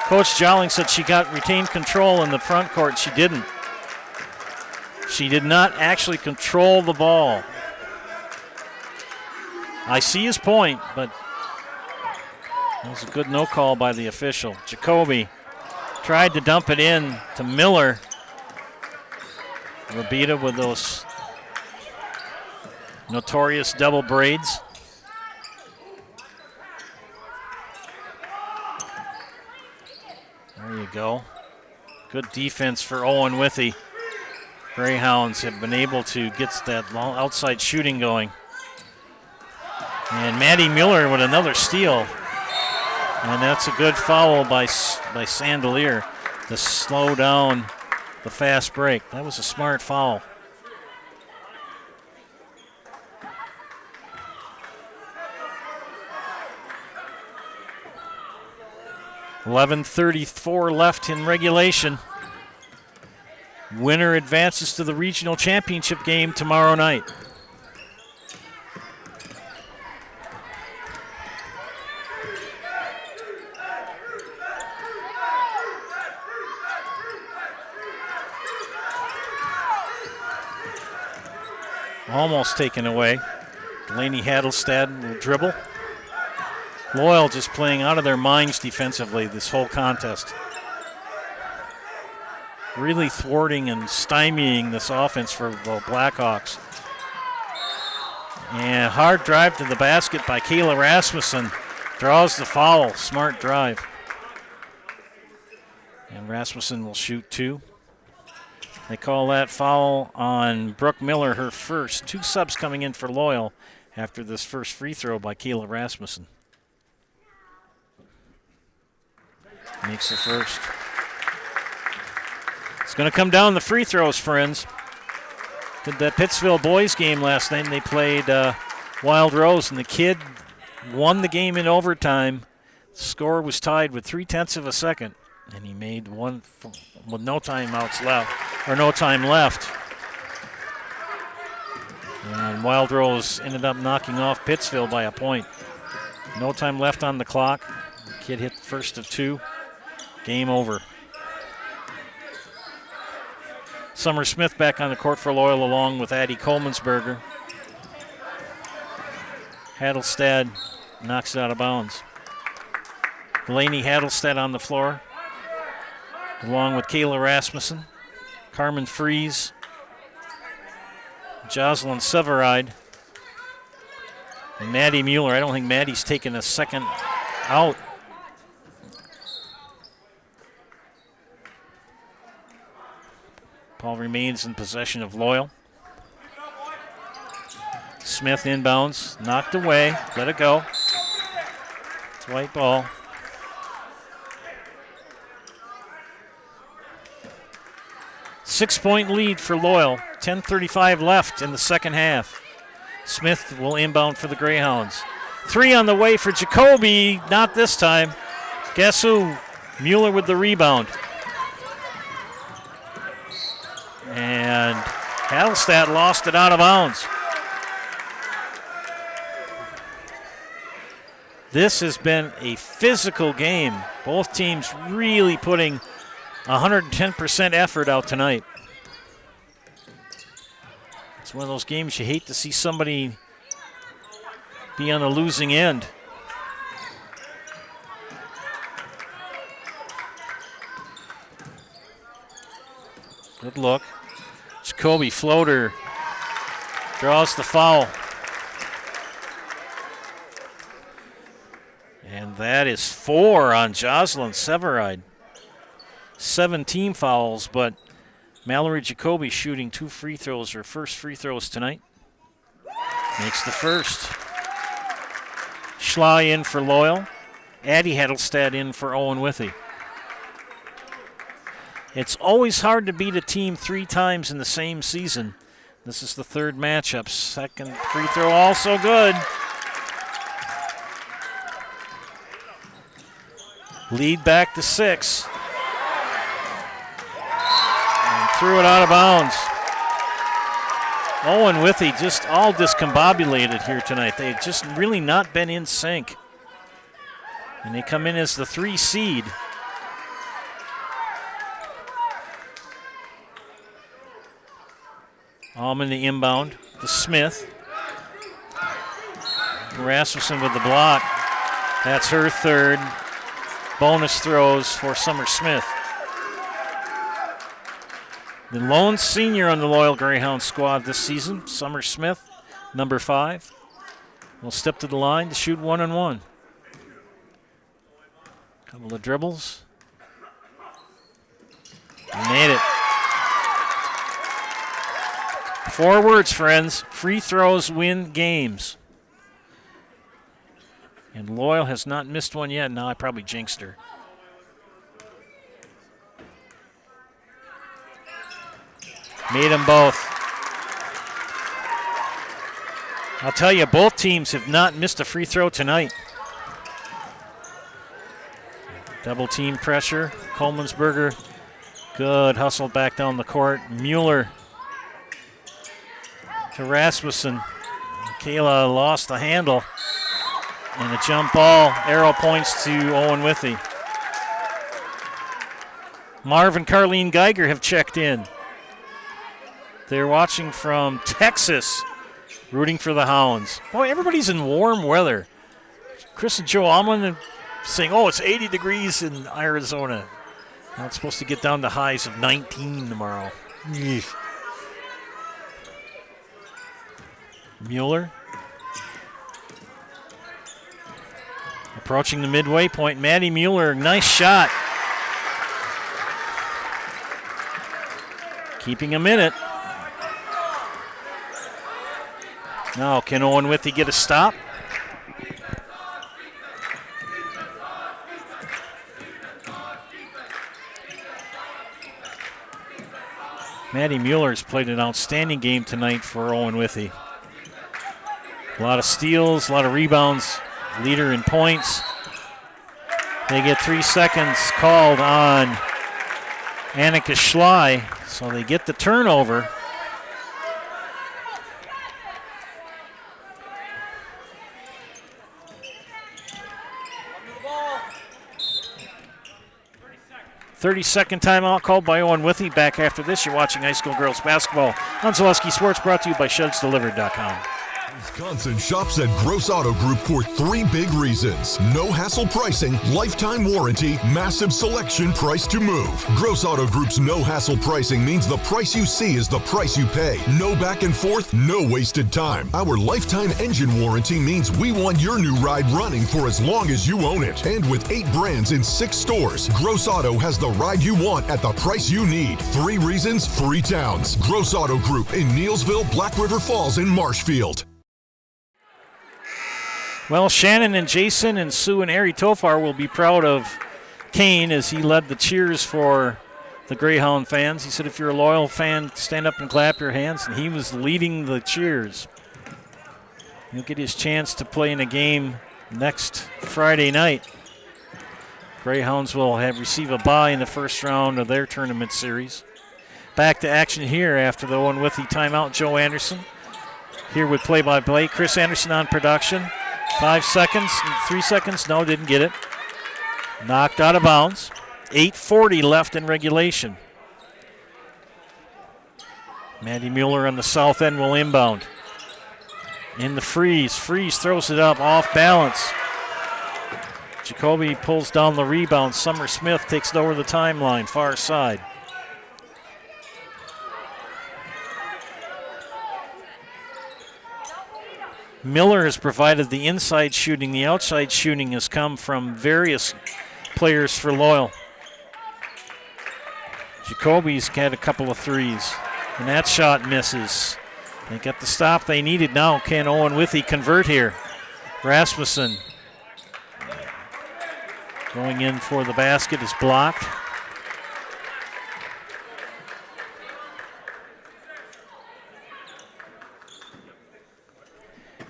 Coach Jolling said she got retained control in the front court. She didn't. She did not actually control the ball. I see his point, but that was a good no call by the official. Jacoby tried to dump it in to Miller. Rabita with those notorious double braids. There you go. Good defense for Owen-Withee. Greyhounds have been able to get that outside shooting going. And Maddie Mueller with another steal. And that's a good foul by Sandelier to slow down the fast break. That was a smart foul. .11:34 left in regulation. Winner advances to the regional championship game tomorrow night. Almost taken away. Delaney Hadelstad will dribble. Loyal just playing out of their minds defensively this whole contest. Really thwarting and stymieing this offense for the Blackhawks. And hard drive to the basket by Kayla Rasmussen. Draws the foul. Smart drive. And Rasmussen will shoot two. They call that foul on Brooke Miller, her first. Two subs coming in for Loyal after this first free throw by Kayla Rasmussen. Makes the first. It's going to come down the free throws, friends. Did that Pittsville boys game last night, and they played Wild Rose, and the kid won the game in overtime. The score was tied with 0.3 of a second, and he made one with no timeouts left, or no time left. And Wild Rose ended up knocking off Pittsville by a point. No time left on the clock. The kid hit the first of two. Game over. Summer Smith back on the court for Loyal along with Addie Colemansberger. Hadelstad knocks it out of bounds. Delaney Hadelstad on the floor along with Kayla Rasmussen, Carmen Freeze, Jocelyn Severide, and Maddie Mueller. I don't think Maddie's taken a second out. Ball remains in possession of Loyal. Smith inbounds, knocked away, let it go. It's white ball. Six-point lead for Loyal. 10:35 left in the second half. Smith will inbound for the Greyhounds. Three on the way for Jacoby. Not this time. Guess who? Mueller with the rebound. And Halstead lost it out of bounds. This has been a physical game. Both teams really putting 110% effort out tonight. It's one of those games you hate to see somebody be on the losing end. Good look. Jacoby floater draws the foul. And that is 4 on Jocelyn Severide. 7 team fouls, but Mallory Jacoby shooting 2 free throws, her first free throws tonight. Makes the first. Schley in for Loyal. Addie Heddlestad in for Owen-Withee. It's always hard to beat a team 3 times in the same season. This is the third matchup. Second free throw also good. Lead back to 6. And threw it out of bounds. Owen-Withee just all discombobulated here tonight. They've just really not been in sync. And they come in as the 3 seed. Allman the inbound to Smith. Rasmussen with the block. That's her third. Bonus throws for Summer Smith. The lone senior on the Loyal Greyhound squad this season, Summer Smith, number 5, will step to the line to shoot 1-on-1. Couple of dribbles. Made it. 4 words, friends. Free throws win games. And Loyal has not missed one yet. Now I probably jinxed her. Made them both. I'll tell you, both teams have not missed a free throw tonight. Double team pressure. Coleman'sberger. Good hustle back down the court. Mueller to Rasmussen. Kayla lost the handle. And a jump ball. Arrow points to Owen-Withee. Marv and Carlene Geiger have checked in. They're watching from Texas, rooting for the Hounds. Boy, everybody's in warm weather. Chris and Joe Allman saying, oh, it's 80 degrees in Arizona. Now it's supposed to get down to highs of 19 tomorrow. Eesh. Mueller. Approaching the midway point, Maddie Mueller, nice shot. Keeping him in it. Now, can Owen-Withee get a stop? Maddie Mueller's played an outstanding game tonight for Owen-Withee. A lot of steals, a lot of rebounds, leader in points. They get 3 seconds called on Annika Schley, so they get the turnover. .30-second timeout called by Owen-Withee. Back after this, you're watching high school girls basketball on Zaleski Sports, brought to you by ShudsDelivered.com. Wisconsin shops at Gross Auto Group for 3 big reasons. No hassle pricing, lifetime warranty, massive selection, price to move. Gross Auto Group's no hassle pricing means the price you see is the price you pay. No back and forth, no wasted time. Our lifetime engine warranty means we want your new ride running for as long as you own it. And with 8 brands in 6 stores, Gross Auto has the ride you want at the price you need. 3 reasons, 3 towns. Gross Auto Group in Neelsville, Black River Falls, and Marshfield. Well, Shannon and Jason and Sue and Ari Tofar will be proud of Kane as he led the cheers for the Greyhound fans. He said, if you're a loyal fan, stand up and clap your hands, and he was leading the cheers. He'll get his chance to play in a game next Friday night. Greyhounds will receive a bye in the first round of their tournament series. Back to action here after the Owen-Withee timeout. Joe Anderson here with play-by-play. Chris Anderson on production. 5 seconds, 3 seconds, no, didn't get it. Knocked out of bounds. 8:40 left in regulation. Maddie Mueller on the south end will inbound. In the freeze. Freeze throws it up off balance. Jacoby pulls down the rebound. Summer Smith takes it over the timeline, far side. Miller has provided the inside shooting. The outside shooting has come from various players for Loyal. Jacoby's had a couple of threes, and that shot misses. They got the stop they needed now. Can Owen-Withee convert here? Rasmussen going in for the basket is blocked.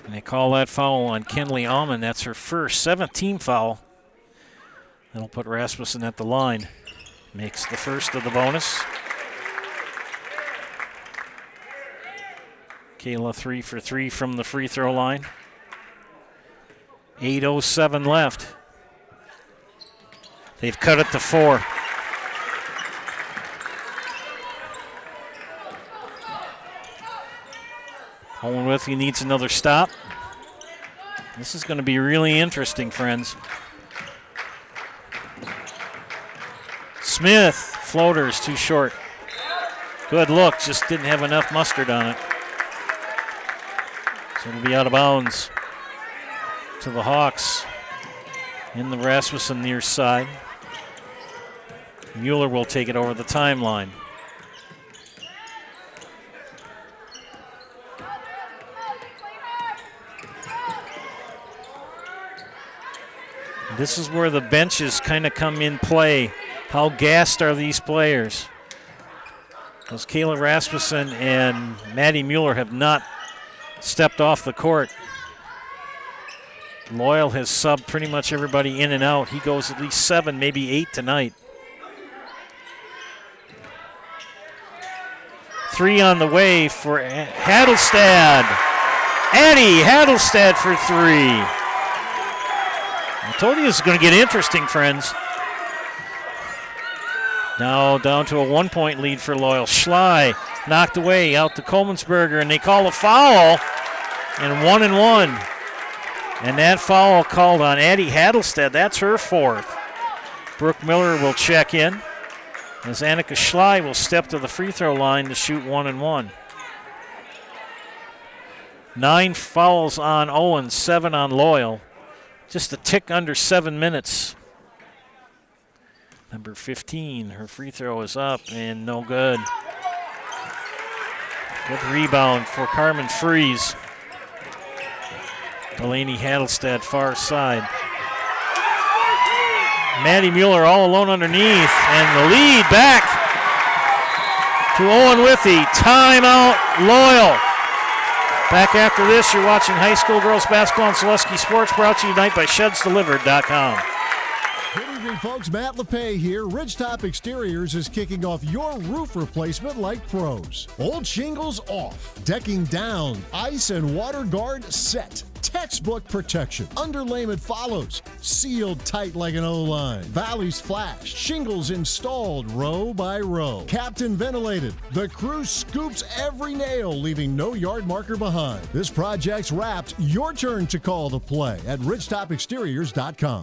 And they call that foul on Kenley Almond. That's her first 7th-team foul. That'll put Rasmussen at the line. Makes the first of the bonus. Kayla 3 for 3 from the free throw line. 8:07 left. They've cut it to 4. Owen-Withee needs another stop. This is going to be really interesting, friends. Smith, floater's too short. Good look, just didn't have enough mustard on it. So it'll be out of bounds to the Hawks in the Rasmussen near side. Mueller will take it over the timeline. This is where the benches kind of come in play. How gassed are these players? Because Kayla Rasmussen and Maddie Mueller have not stepped off the court. Loyal has subbed pretty much everybody in and out. He goes at least 7, maybe 8 tonight. 3 on the way for Hadelstad. Addie Hadelstad for 3. I told you this is going to get interesting, friends. Now down to a 1-point lead for Loyal. Schley knocked away out to Coleman'sberger, and they call a foul, and 1 and 1. And that foul called on Addie Hadelstad. That's her 4th. Brooke Miller will check in, as Annika Schley will step to the free throw line to shoot 1 and 1. 9 fouls on Owen, 7 on Loyal. Just a tick under 7 minutes. Number 15, her free throw is up and no good. Good rebound for Carmen Freeze. Delaney Hadelstad far side. Maddie Mueller all alone underneath, and the lead back to Owen-Withee. Timeout, Loyal. Back after this, you're watching high school girls basketball on Selesky Sports, brought to you tonight by ShedsDelivered.com. Good evening, folks. Matt LePay here. Ridgetop Exteriors is kicking off your roof replacement like pros. Old shingles off, decking down, ice and water guard set. Textbook protection. Underlayment follows. Sealed tight like an O-line. Valleys flashed. Shingles installed row by row. Captain ventilated. The crew scoops every nail, leaving no yard marker behind. This project's wrapped. Your turn to call the play at ridgetopexteriors.com.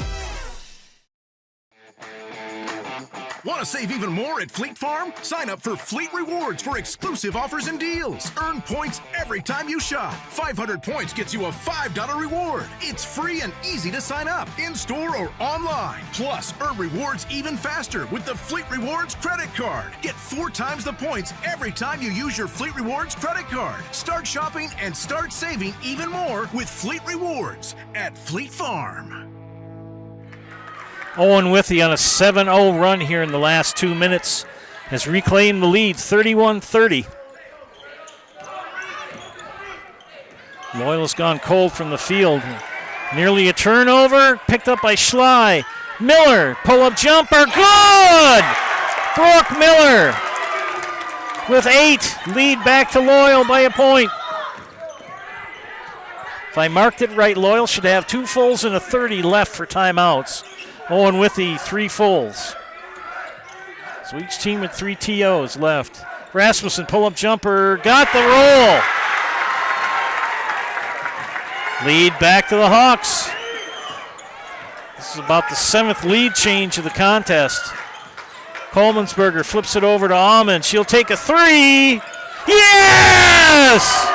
Want to save even more at Fleet Farm? Sign up for Fleet Rewards for exclusive offers and deals. Earn points every time you shop. 500 points gets you a $5 reward. It's free and easy to sign up, in-store or online. Plus, earn rewards even faster with the Fleet Rewards credit card. Get 4 times the points every time you use your Fleet Rewards credit card. Start shopping and start saving even more with Fleet Rewards at Fleet Farm. Owen-Withee on a 7-0 run here in the last 2 minutes has reclaimed the lead, 31-30. Loyal's gone cold from the field. Nearly a turnover, picked up by Schley. Miller, pull-up jumper, good! Brooke Miller with 8, lead back to Loyal by a point. If I marked it right, Loyal should have 2 fulls and a 30 left for timeouts. Owen-Withee 3 fulls. So each team with 3 TOs left. Rasmussen, pull-up jumper, got the roll. Lead back to the Hawks. This is about the 7th lead change of the contest. Colmansberger flips it over to Almond. She'll take a 3. Yes!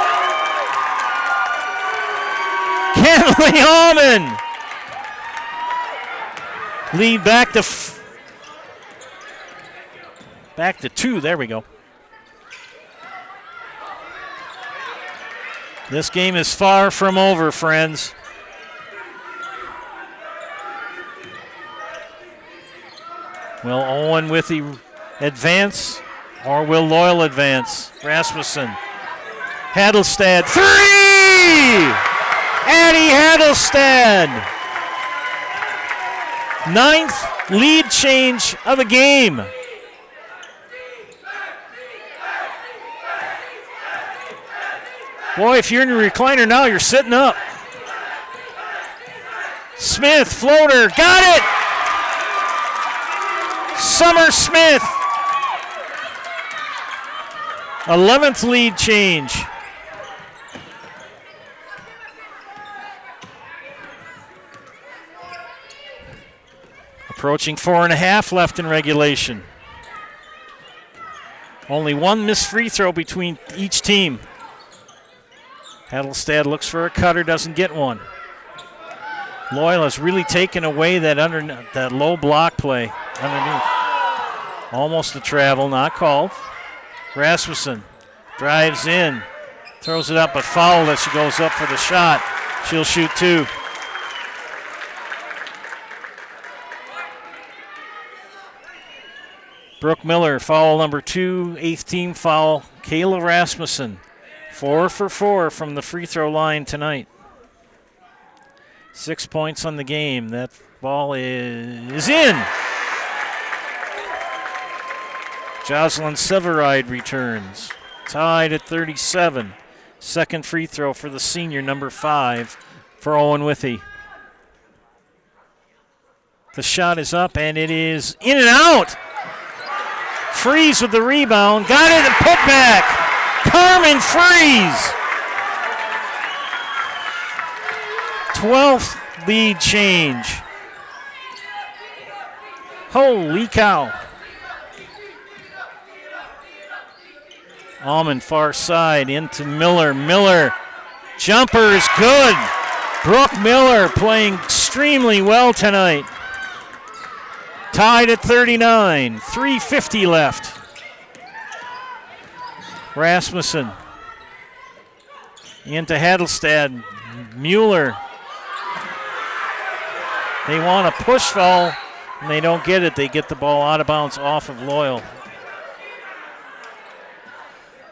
Kenley Almond. Lead back to 2. There we go. This game is far from over, friends. Will Owen-Withee advance, or will Loyal advance? Rasmussen. Hadelstad, 3! Addie Hadelstad. 9th lead change of the game. Boy, if you're in a recliner now, you're sitting up. Smith, floater, got it! Summer Smith. 11th lead change. Approaching 4.5 left in regulation. Only 1 missed free throw between each team. Hadelstad looks for a cutter, doesn't get one. Loyal has really taken away that low block play underneath. Almost a travel, not called. Rasmussen drives in, throws it up, but fouled as she goes up for the shot. She'll shoot 2. Brooke Miller, foul number 2, 8th team foul. Kayla Rasmussen, 4 for 4 from the free throw line tonight. 6 points on the game. That ball is in. Jocelyn Severide returns. Tied at 37. Second free throw for the senior, number 5, for Owen-Withee. The shot is up, and it is in and out. Freeze with the rebound. Got it and put back. Carmen Freeze. 12th lead change. Holy cow. Almond far side into Miller. Miller, jumper is good. Brooke Miller playing extremely well tonight. Tied at 39, 3:50 left. Rasmussen into Hadelstad. Mueller. They want a push foul, and they don't get it. They get the ball out of bounds off of Loyal.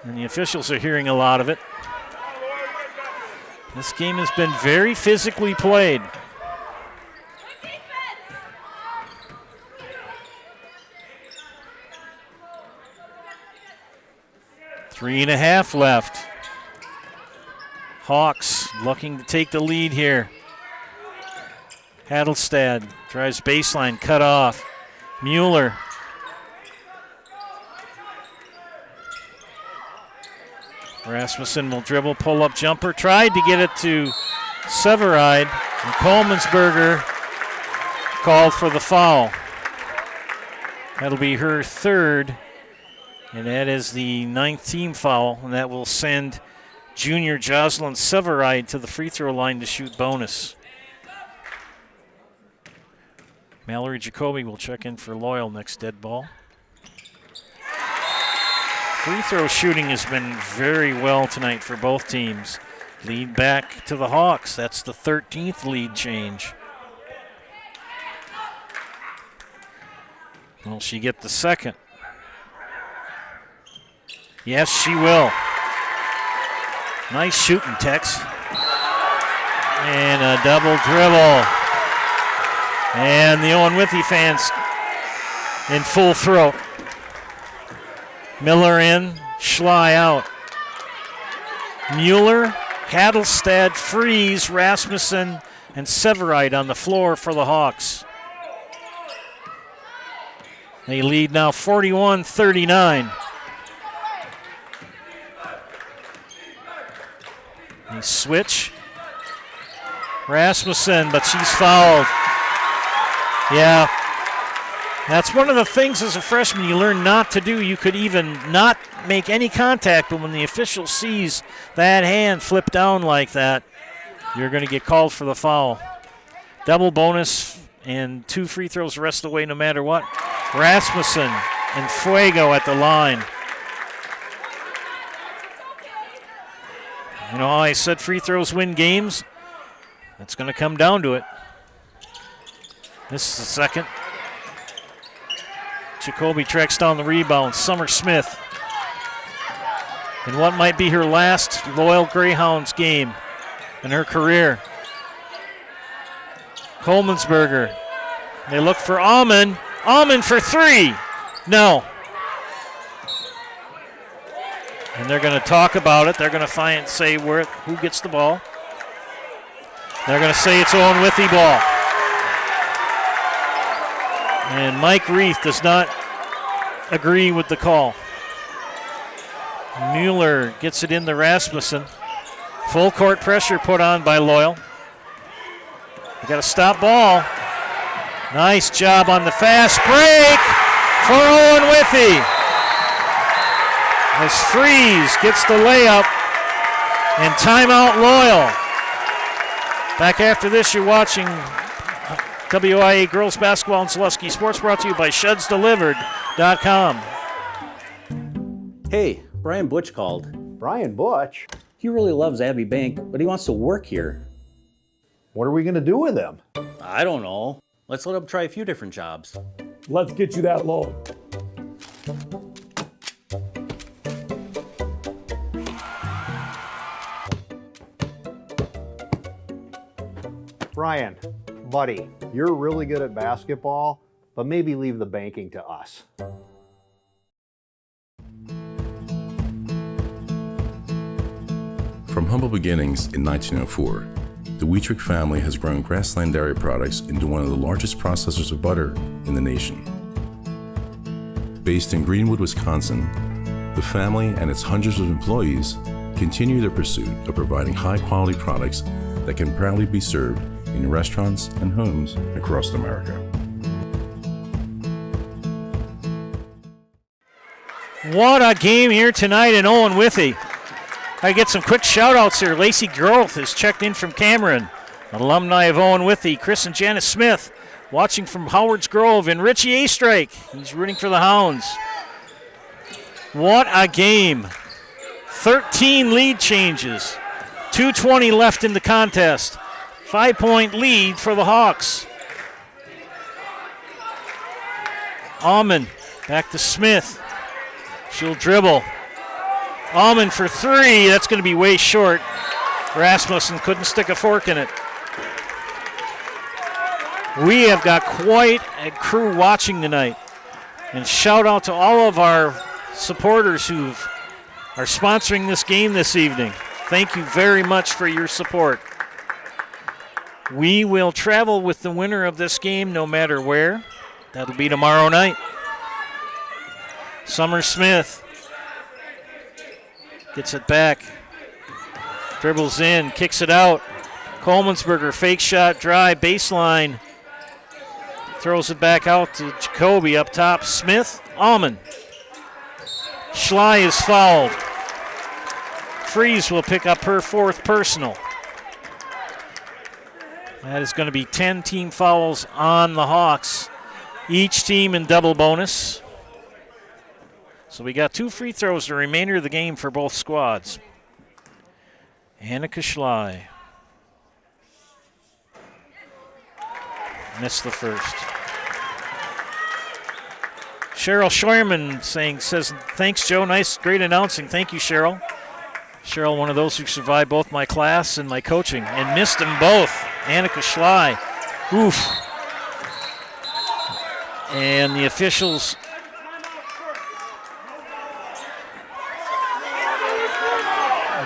And the officials are hearing a lot of it. This game has been very physically played. Three and a half left. Hawks looking to take the lead here. Hadelstad drives baseline, cut off. Mueller. Rasmussen will dribble, pull up jumper. Tried to get it to Severide. And Colmansberger called for the foul. That'll be her 3rd. And that is the 9th team foul. And that will send junior Jocelyn Severide to the free throw line to shoot bonus. Mallory Jacoby will check in for Loyal next dead ball. Free throw shooting has been very well tonight for both teams. Lead back to the Hawks. That's the 13th lead change. Will she get the second? Yes, she will. Nice shooting, Tex. And a double dribble. And the Owen-Withee fans in full throat. Miller in, Schley out. Mueller, Hadelstad, Fries, Rasmussen, and Severide on the floor for the Hawks. They lead now 41-39. They switch. Rasmussen, but she's fouled. Yeah. That's one of the things as a freshman you learn not to do. You could even not make any contact, but when the official sees that hand flip down like that, you're going to get called for the foul. Double bonus and 2 free throws the rest of the way no matter what. Rasmussen and Fuego at the line. You know how I said free throws win games? It's going to come down to it. This is the second. Jacoby tracks down the rebound. Summer Smith. In what might be her last Loyal Greyhounds game in her career. Coleman'sberger. They look for Almond. Almond for 3. No. And they're going to talk about it. They're going to say who gets the ball. They're going to say it's Owen-Withee ball. And Mike Reith does not agree with the call. Mueller gets it into Rasmussen. Full court pressure put on by Loyal. They got a stop ball. Nice job on the fast break for Owen-Withee. As Fries gets the layup and timeout Loyal. Back after this, you're watching WIAA Girls Basketball and Zaleski Sports, brought to you by ShedsDelivered.com. Hey, Brian Butch called. Brian Butch? He really loves Abbey Bank, but he wants to work here. What are we going to do with him? I don't know. Let's let him try a few different jobs. Let's get you that loan. Brian, buddy, you're really good at basketball, but maybe leave the banking to us. From humble beginnings in 1904, the Wheatrick family has grown Grassland Dairy Products into one of the largest processors of butter in the nation. Based in Greenwood, Wisconsin, the family and its hundreds of employees continue their pursuit of providing high-quality products that can proudly be served in restaurants and homes across America. What a game here tonight in Owen-Withee. I get some quick shout-outs here. Lacey Groth has checked in from Cameron, an alumni of Owen-Withee. Chris and Janice Smith watching from Howards Grove, and Richie Astrike. He's rooting for the Hounds. What a game. 13 lead changes. 2:20 left in the contest. 5-point lead for the Hawks. Almond back to Smith. She'll dribble. Almond for 3. That's going to be way short. Rasmussen couldn't stick a fork in it. We have got quite a crew watching tonight. And shout out to all of our supporters who are sponsoring this game this evening. Thank you very much for your support. We will travel with the winner of this game no matter where. That'll be tomorrow night. Summer Smith gets it back. Dribbles in, kicks it out. Coleman'sberger, fake shot, drive, baseline. Throws it back out to Jacoby up top. Smith, Almond. Schley is fouled. Fries will pick up her 4th personal. That is going to be 10 team fouls on the Hawks. Each team in double bonus. So we got 2 free throws the remainder of the game for both squads. Annika Schley. Missed the first. Cheryl Scheuerman says, thanks, Joe. Nice, great announcing. Thank you, Cheryl. Cheryl, one of those who survived both my class and my coaching, and missed them both. Annika Schley. Oof. And the officials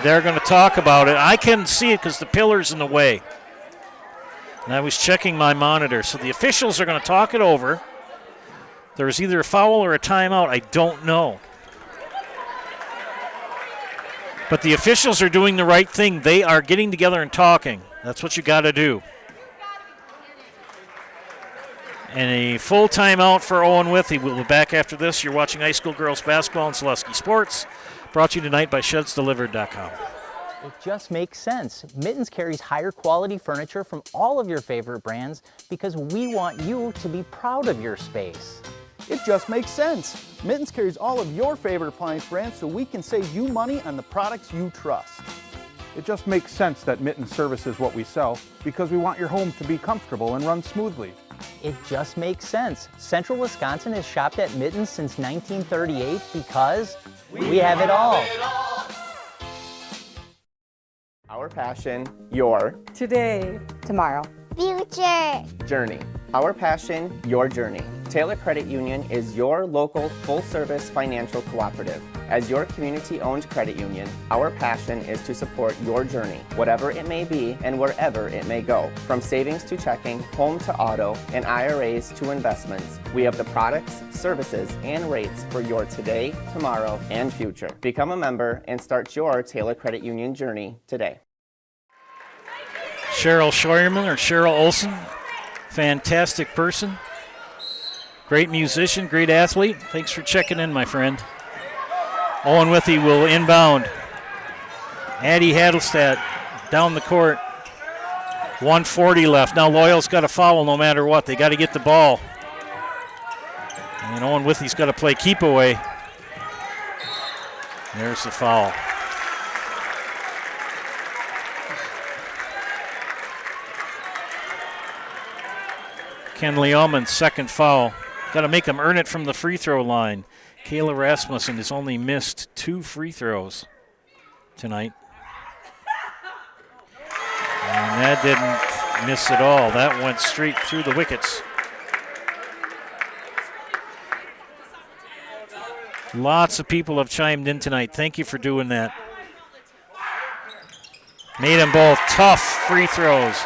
they're going to talk about it. I couldn't see it because the pillar's in the way. And I was checking my monitor. So the officials are going to talk it over. There's either a foul or a timeout. I don't know. But the officials are doing the right thing. They are getting together and talking. That's what you got to do. And a full timeout for Owen-Withee. We'll be back after this. You're watching high school girls basketball and Selesky Sports. Brought to you tonight by ShedsDelivered.com. It just makes sense. Mittens carries higher quality furniture from all of your favorite brands because we want you to be proud of your space. It just makes sense. Mittens carries all of your favorite appliance brands so we can save you money on the products you trust. It just makes sense that Mittens services what we sell because we want your home to be comfortable and run smoothly. It just makes sense. Central Wisconsin has shopped at Mittens since 1938 because we have it all. Our passion, your today, tomorrow, future journey. Our passion, your journey. Taylor Credit Union is your local full-service financial cooperative. As your community-owned credit union, our passion is to support your journey, whatever it may be and wherever it may go. From savings to checking, home to auto, and IRAs to investments, we have the products, services, and rates for your today, tomorrow, and future. Become a member and start your Taylor Credit Union journey today. Cheryl Scheuerman or Cheryl Olson, fantastic person. Great musician, great athlete. Thanks for checking in, my friend. Owen-Withee will inbound. Addie Hadelstadt down the court. 1:40 left. Now Loyal's got to foul no matter what. They got to get the ball. And Owen-Withee's got to play keep away. There's the foul. Kenley Ullman's second foul. Got to make them earn it from the free throw line. Kayla Rasmussen has only missed 2 free throws tonight. And that didn't miss at all. That went straight through the wickets. Lots of people have chimed in tonight. Thank you for doing that. Made them both tough free throws.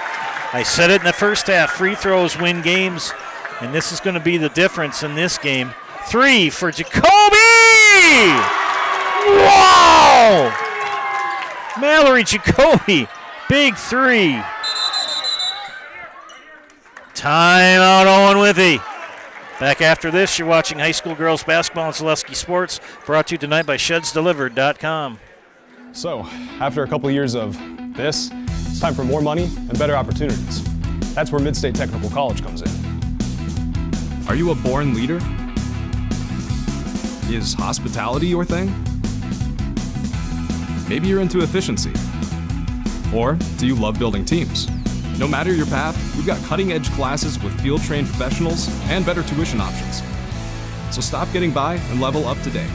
I said it in the first half. Free throws win games. And this is going to be the difference in this game. 3 for Jacoby! Wow! Mallory Jacoby, big 3. Timeout Owen-Withee. Back after this, you're watching high school girls basketball and Selesky Sports, brought to you tonight by ShedsDelivered.com. So, after a couple years of this, it's time for more money and better opportunities. That's where Mid-State Technical College comes in. Are you a born leader? Is hospitality your thing? Maybe you're into efficiency. Or do you love building teams? No matter your path, we've got cutting-edge classes with field-trained professionals and better tuition options. So stop getting by and level up today.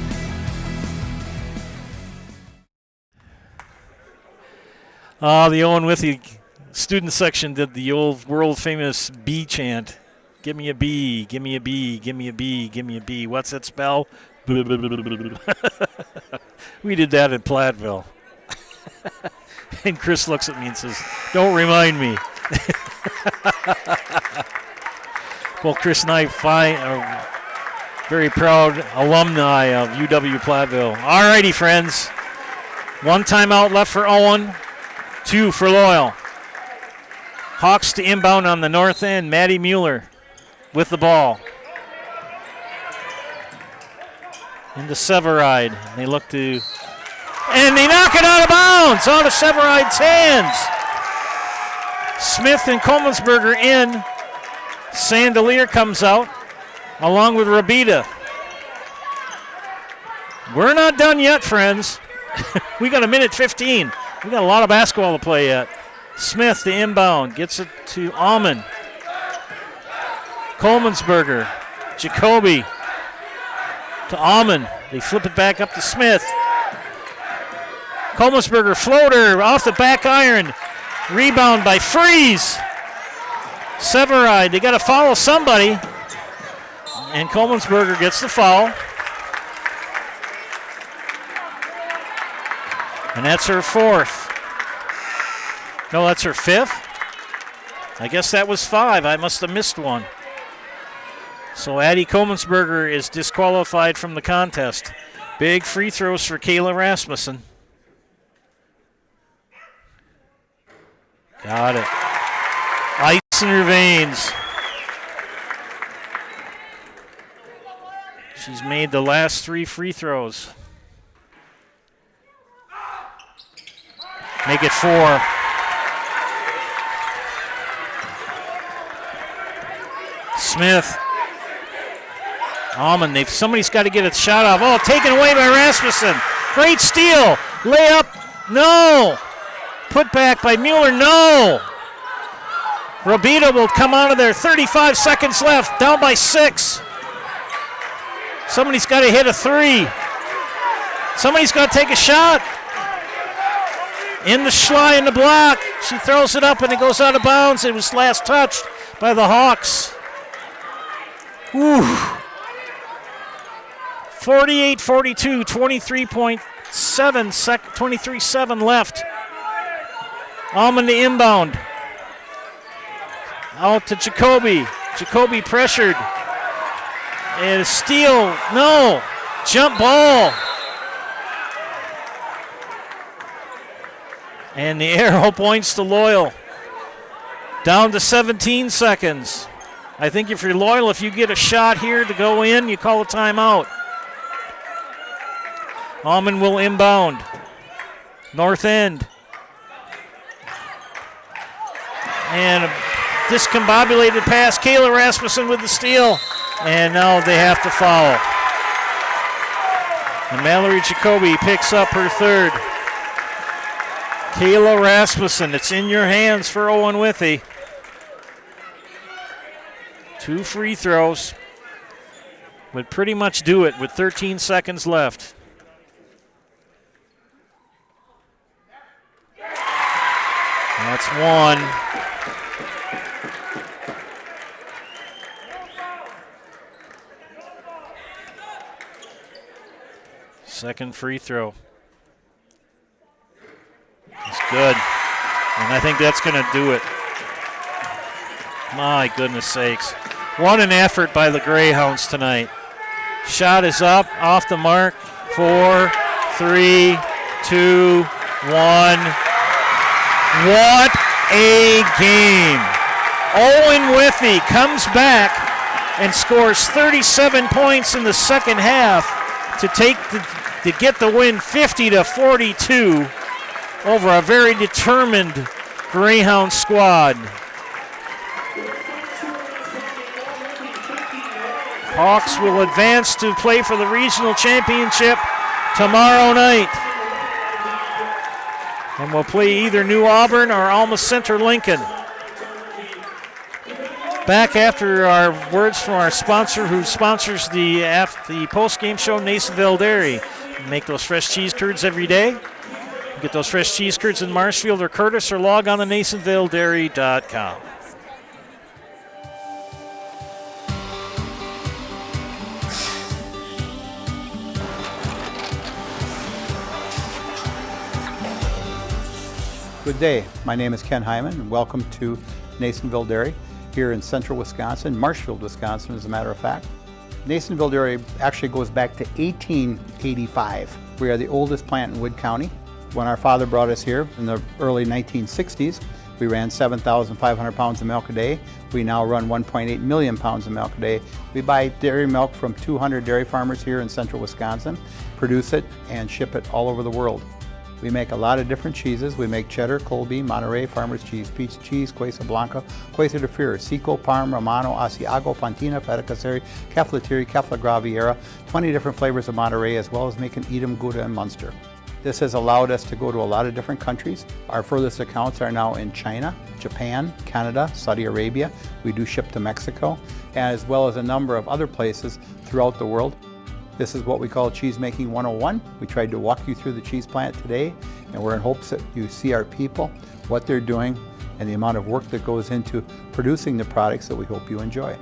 The Owen-Withee student section did the old world-famous B chant. Give me a B, give me a B, give me a B, give me a B. What's that spell? We did that in Platteville. And Chris looks at me and says, don't remind me. Well, Chris and I are very proud alumni of UW Platteville. All righty, friends. 1 timeout left for Owen, 2 for Loyal. Hawks to inbound on the north end. Maddie Mueller with the ball. Into Severide. They look to, and they knock it out of bounds, out of Severide's hands. Smith and Kolmensberger in. Sandelier comes out, along with Rabida. We're not done yet, friends. We got 1:15. We got a lot of basketball to play yet. Smith, the inbound, gets it to Alman. Kolmensberger, Jacoby to Alman. They flip it back up to Smith. Kolmensberger floater off the back iron. Rebound by Freeze. Severide, they got to follow somebody. And Kolmensberger gets the foul. And that's her fourth. No, that's her fifth. I guess that was 5. I must have missed one. So Addie Kolmensberger is disqualified from the contest. Big free throws for Kayla Rasmussen. Got it. Ice in her veins. She's made the last 3 free throws. Make it 4. Smith. Almond, somebody's got to get a shot off. Oh, taken away by Rasmussen. Great steal. Layup. No. Put back by Mueller. No. Robita will come out of there. 35 seconds left. Down by 6. Somebody's got to hit a 3. Somebody's got to take a shot. In the Schley in the block. She throws it up and it goes out of bounds. It was last touched by the Hawks. Whew. 48-42, 23.7 left. Almond to inbound. Out to Jacoby. Jacoby pressured. And a steal. No. Jump ball. And the arrow points to Loyal. Down to 17 seconds. I think if you're Loyal, if you get a shot here to go in, you call a timeout. Almond will inbound. North end. And a discombobulated pass. Kayla Rasmussen with the steal. And now they have to foul. And Mallory Jacoby picks up her third. Kayla Rasmussen, it's in your hands for Owen-Withee. 2 free throws. Would pretty much do it with 13 seconds left. That's 1. Second free throw. It's good. And I think that's going to do it. My goodness sakes. What an effort by the Greyhounds tonight. Shot is up, off the mark. 4, 3, 2, 1. What a game. Owen-Withee comes back and scores 37 points in the second half to get the win 50-42 over a very determined Greyhound squad. Hawks will advance to play for the regional championship tomorrow night. And we'll play either New Auburn or Alma Center Lincoln. Back after our words from our sponsor who sponsors the post-game show, Nasonville Dairy. Make those fresh cheese curds every day. Get those fresh cheese curds in Marshfield or Curtis, or log on to NasonvilleDairy.com. Good day. My name is Ken Hyman, and welcome to Nasonville Dairy here in central Wisconsin, Marshfield, Wisconsin, as a matter of fact. Nasonville Dairy actually goes back to 1885. We are the oldest plant in Wood County. When our father brought us here in the early 1960s, we ran 7,500 pounds of milk a day. We now run 1.8 million pounds of milk a day. We buy dairy milk from 200 dairy farmers here in central Wisconsin, produce it, and ship it all over the world. We make a lot of different cheeses. We make cheddar, Colby, Monterey, Farmer's Cheese, Peach Cheese, Quesa Blanca, Quesa de Freer, Seco, Parm, Romano, Asiago, Fontina, Feta Caseri, Caflateri, Cafla Graviera, 20 different flavors of Monterey, as well as making Edam, Gouda, and Munster. This has allowed us to go to a lot of different countries. Our furthest accounts are now in China, Japan, Canada, Saudi Arabia. We do ship to Mexico, as well as a number of other places throughout the world. This is what we call Cheese Making 101. We tried to walk you through the cheese plant today, and we're in hopes that you see our people, what they're doing, and the amount of work that goes into producing the products that we hope you enjoy.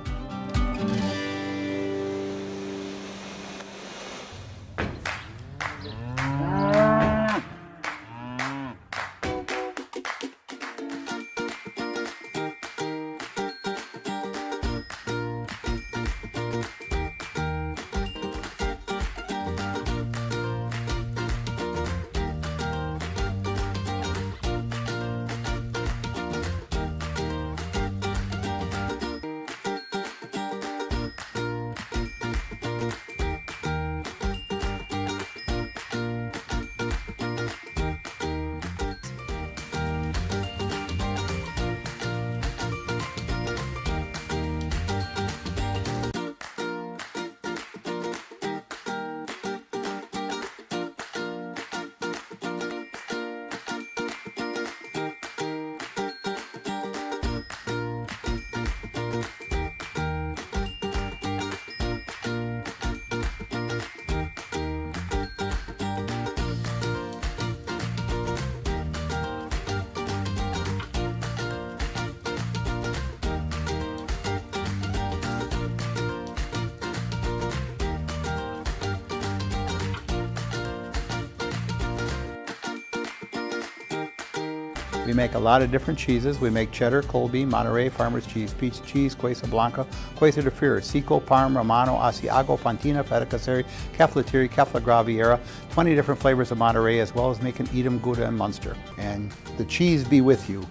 We make a lot of different cheeses. We make cheddar, Colby, Monterey, Farmer's Cheese, Peach Cheese, Quesa Blanca, Quesa de Fir, Seco, Parm, Romano, Asiago, Fontina, Feta Caseri, Caflateri, Cafla Graviera, 20 different flavors of Monterey, as well as making Edam, Gouda, and Munster. And the cheese be with you.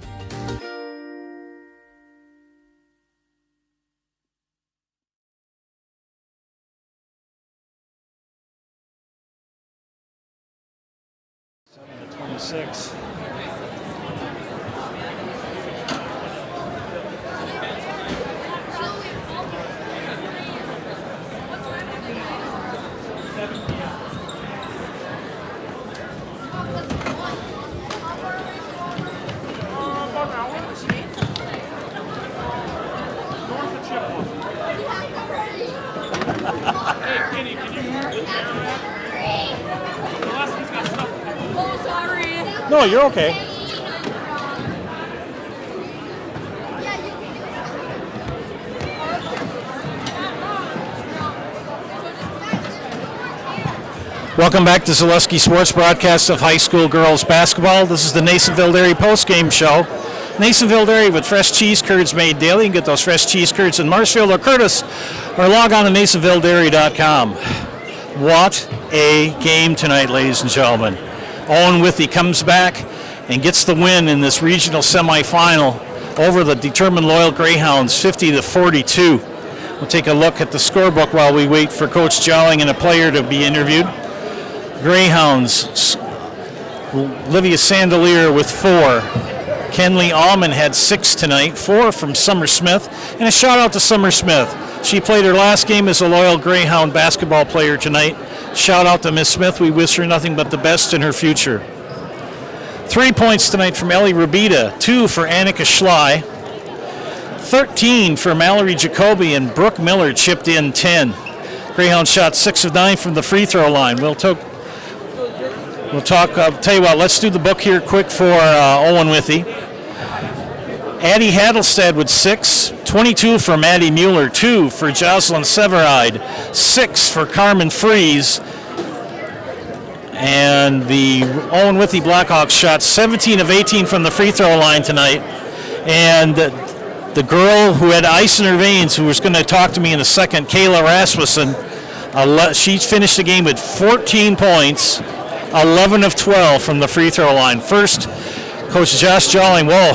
Six. No, you're okay. Welcome back to Zaleski Sports broadcast of high school girls basketball. This is the Nasonville Dairy post-game show. Nasonville Dairy with fresh cheese curds made daily. You can get those fresh cheese curds in Marshfield or Curtis, or log on to NasonvilleDairy.com. What a game tonight, ladies and gentlemen. Owen-Withee comes back and gets the win in this regional semifinal over the determined Loyal Greyhounds, 50-42. We'll take a look at the scorebook while we wait for Coach Jowling and a player to be interviewed. Greyhounds, Olivia Sandelier with 4. Kenley Almond had 6 tonight, 4 from Summer Smith, and a shout out to Summer Smith. She played her last game as a Loyal Greyhound basketball player tonight. Shout out to Miss Smith. We wish her nothing but the best in her future. 3 points tonight from Ellie Rabita, 2 for Annika Schley, 13 for Mallory Jacoby, and Brooke Miller chipped in 10. Greyhound shot 6 of 9 from the free throw line. We'll talk. Tell you what. Let's do the book here quick for Owen-Withee. Addie Hadelstad with 6, 22 for Maddie Mueller, 2 for Jocelyn Severide, 6 for Carmen Fries. And the Owen-Withee Blackhawks shot 17 of 18 from the free throw line tonight. And the girl who had ice in her veins, who was going to talk to me in a second, Kayla Rasmussen, she finished the game with 14 points, 11 of 12 from the free throw line. First, Coach Josh Jolling, whoa,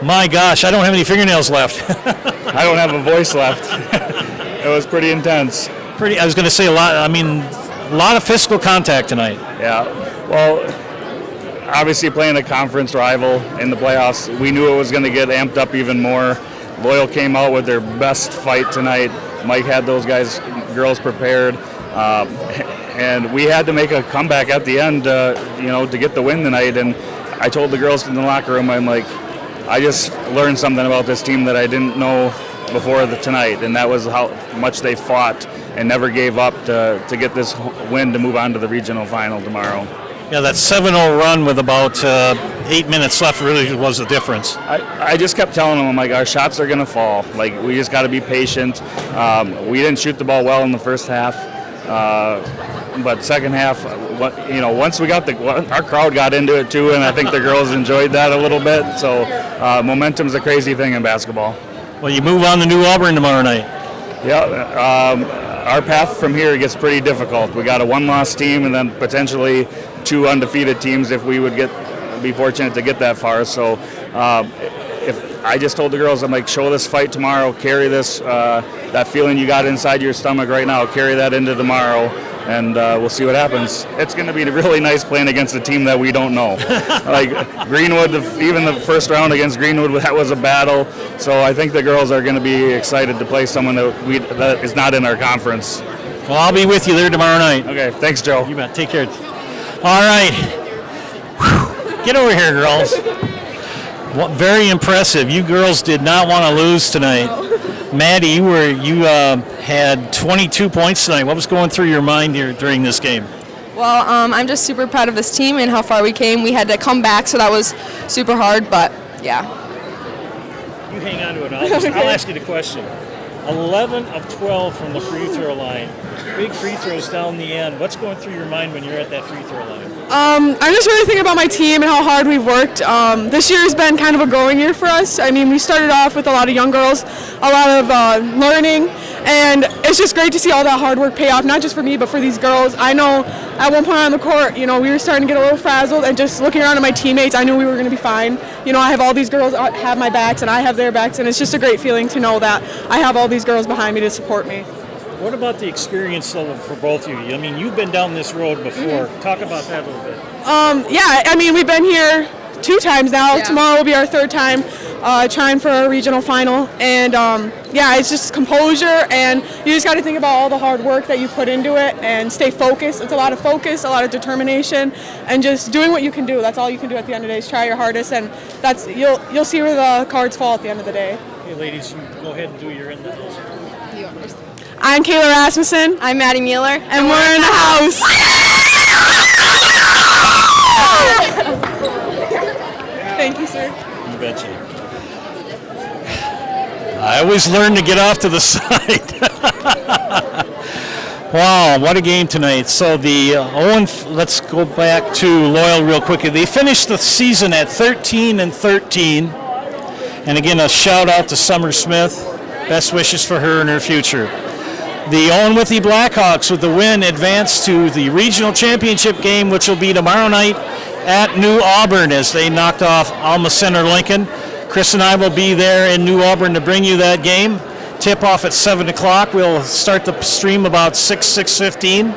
my gosh, I don't have any fingernails left. I don't have a voice left. It was pretty intense. I was going to say a lot of physical contact tonight. Yeah, well, obviously playing a conference rival in the playoffs, we knew it was going to get amped up even more. Loyal came out with their best fight tonight. Mike had those girls prepared, and we had to make a comeback at the end, to get the win tonight. And I told the girls in the locker room, I'm like, I just learned something about this team that I didn't know before tonight, and that was how much they fought and never gave up to get this win to move on to the regional final tomorrow. Yeah, that 7-0 run with about 8 minutes left really was the difference. I just kept telling them, I'm like, our shots are going to fall. Like, we just got to be patient. We didn't shoot the ball well in the first half, but second half, once we got our crowd got into it too, and I think the girls enjoyed that a little bit. So momentum's a crazy thing in basketball. Well, you move on to New Auburn tomorrow night. Yeah, our path from here gets pretty difficult. We got a one-loss team and then potentially 2 undefeated teams if we would be fortunate to get that far. So if I just told the girls, I'm like, show this fight tomorrow, carry this, that feeling you got inside your stomach right now, carry that into tomorrow, and we'll see what happens. It's going to be really nice playing against a team that we don't know. Like Greenwood, even the first round against Greenwood, that was a battle. So I think the girls are going to be excited to play someone that is not in our conference. Well, I'll be with you there tomorrow night. Okay, thanks, Joe. You bet. Take care. All right. Whew. Get over here, girls. Very impressive. You girls did not want to lose tonight. Maddie, you had 22 points tonight. What was going through your mind here during this game? Well, I'm just super proud of this team and how far we came. We had to come back, so that was super hard, but yeah. You hang on to it. I'll ask you the question. 11 of 12 from the free throw line. Big free throws down the end. What's going through your mind when you're at that free throw line? I'm just really thinking about my team and how hard we've worked. This year has been kind of a growing year for us. I mean, we started off with a lot of young girls, a lot of learning, and it's just great to see all that hard work pay off, not just for me, but for these girls. I know at one point on the court, we were starting to get a little frazzled, and just looking around at my teammates, I knew we were going to be fine. I have all these girls have my backs, and I have their backs, and it's just a great feeling to know that I have all these girls behind me to support me. What about the experience level for both of you? I mean, you've been down this road before. Talk about that a little bit. Yeah, I mean, we've been here 2 times now. Yeah. Tomorrow will be our 3rd time trying for a regional final. And yeah, it's just composure, and you just got to think about all the hard work that you put into it and stay focused. It's a lot of focus, a lot of determination, and just doing what you can do. That's all you can do at the end of the day is try your hardest, and that's you'll see where the cards fall at the end of the day. Okay, ladies, you go ahead and do your in the house. I'm Kayla Rasmussen. I'm Maddie Mueller. And we're in the house. Thank you, sir. You betcha. I always learn to get off to the side. Wow, what a game tonight. So the let's go back to Loyal real quickly. They finished the season at 13-13. And again, a shout out to Summer Smith. Best wishes for her and her future. The Owen-Withee Blackhawks with the win advance to the regional championship game, which will be tomorrow night at New Auburn as they knocked off Alma Center Lincoln. Chris and I will be there in New Auburn to bring you that game. Tip off at 7 o'clock. We'll start the stream about 6:15.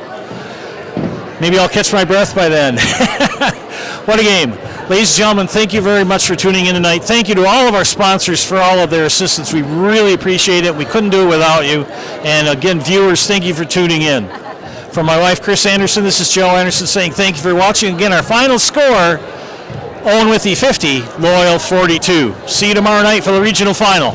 Maybe I'll catch my breath by then. What a game. Ladies and gentlemen, thank you very much for tuning in tonight. Thank you to all of our sponsors for all of their assistance. We really appreciate it. We couldn't do it without you. And again, viewers, thank you for tuning in. From my wife, Chris Anderson, this is Joe Anderson saying thank you for watching. Again, our final score, Owen-Withee 50, Loyal 42. See you tomorrow night for the regional final.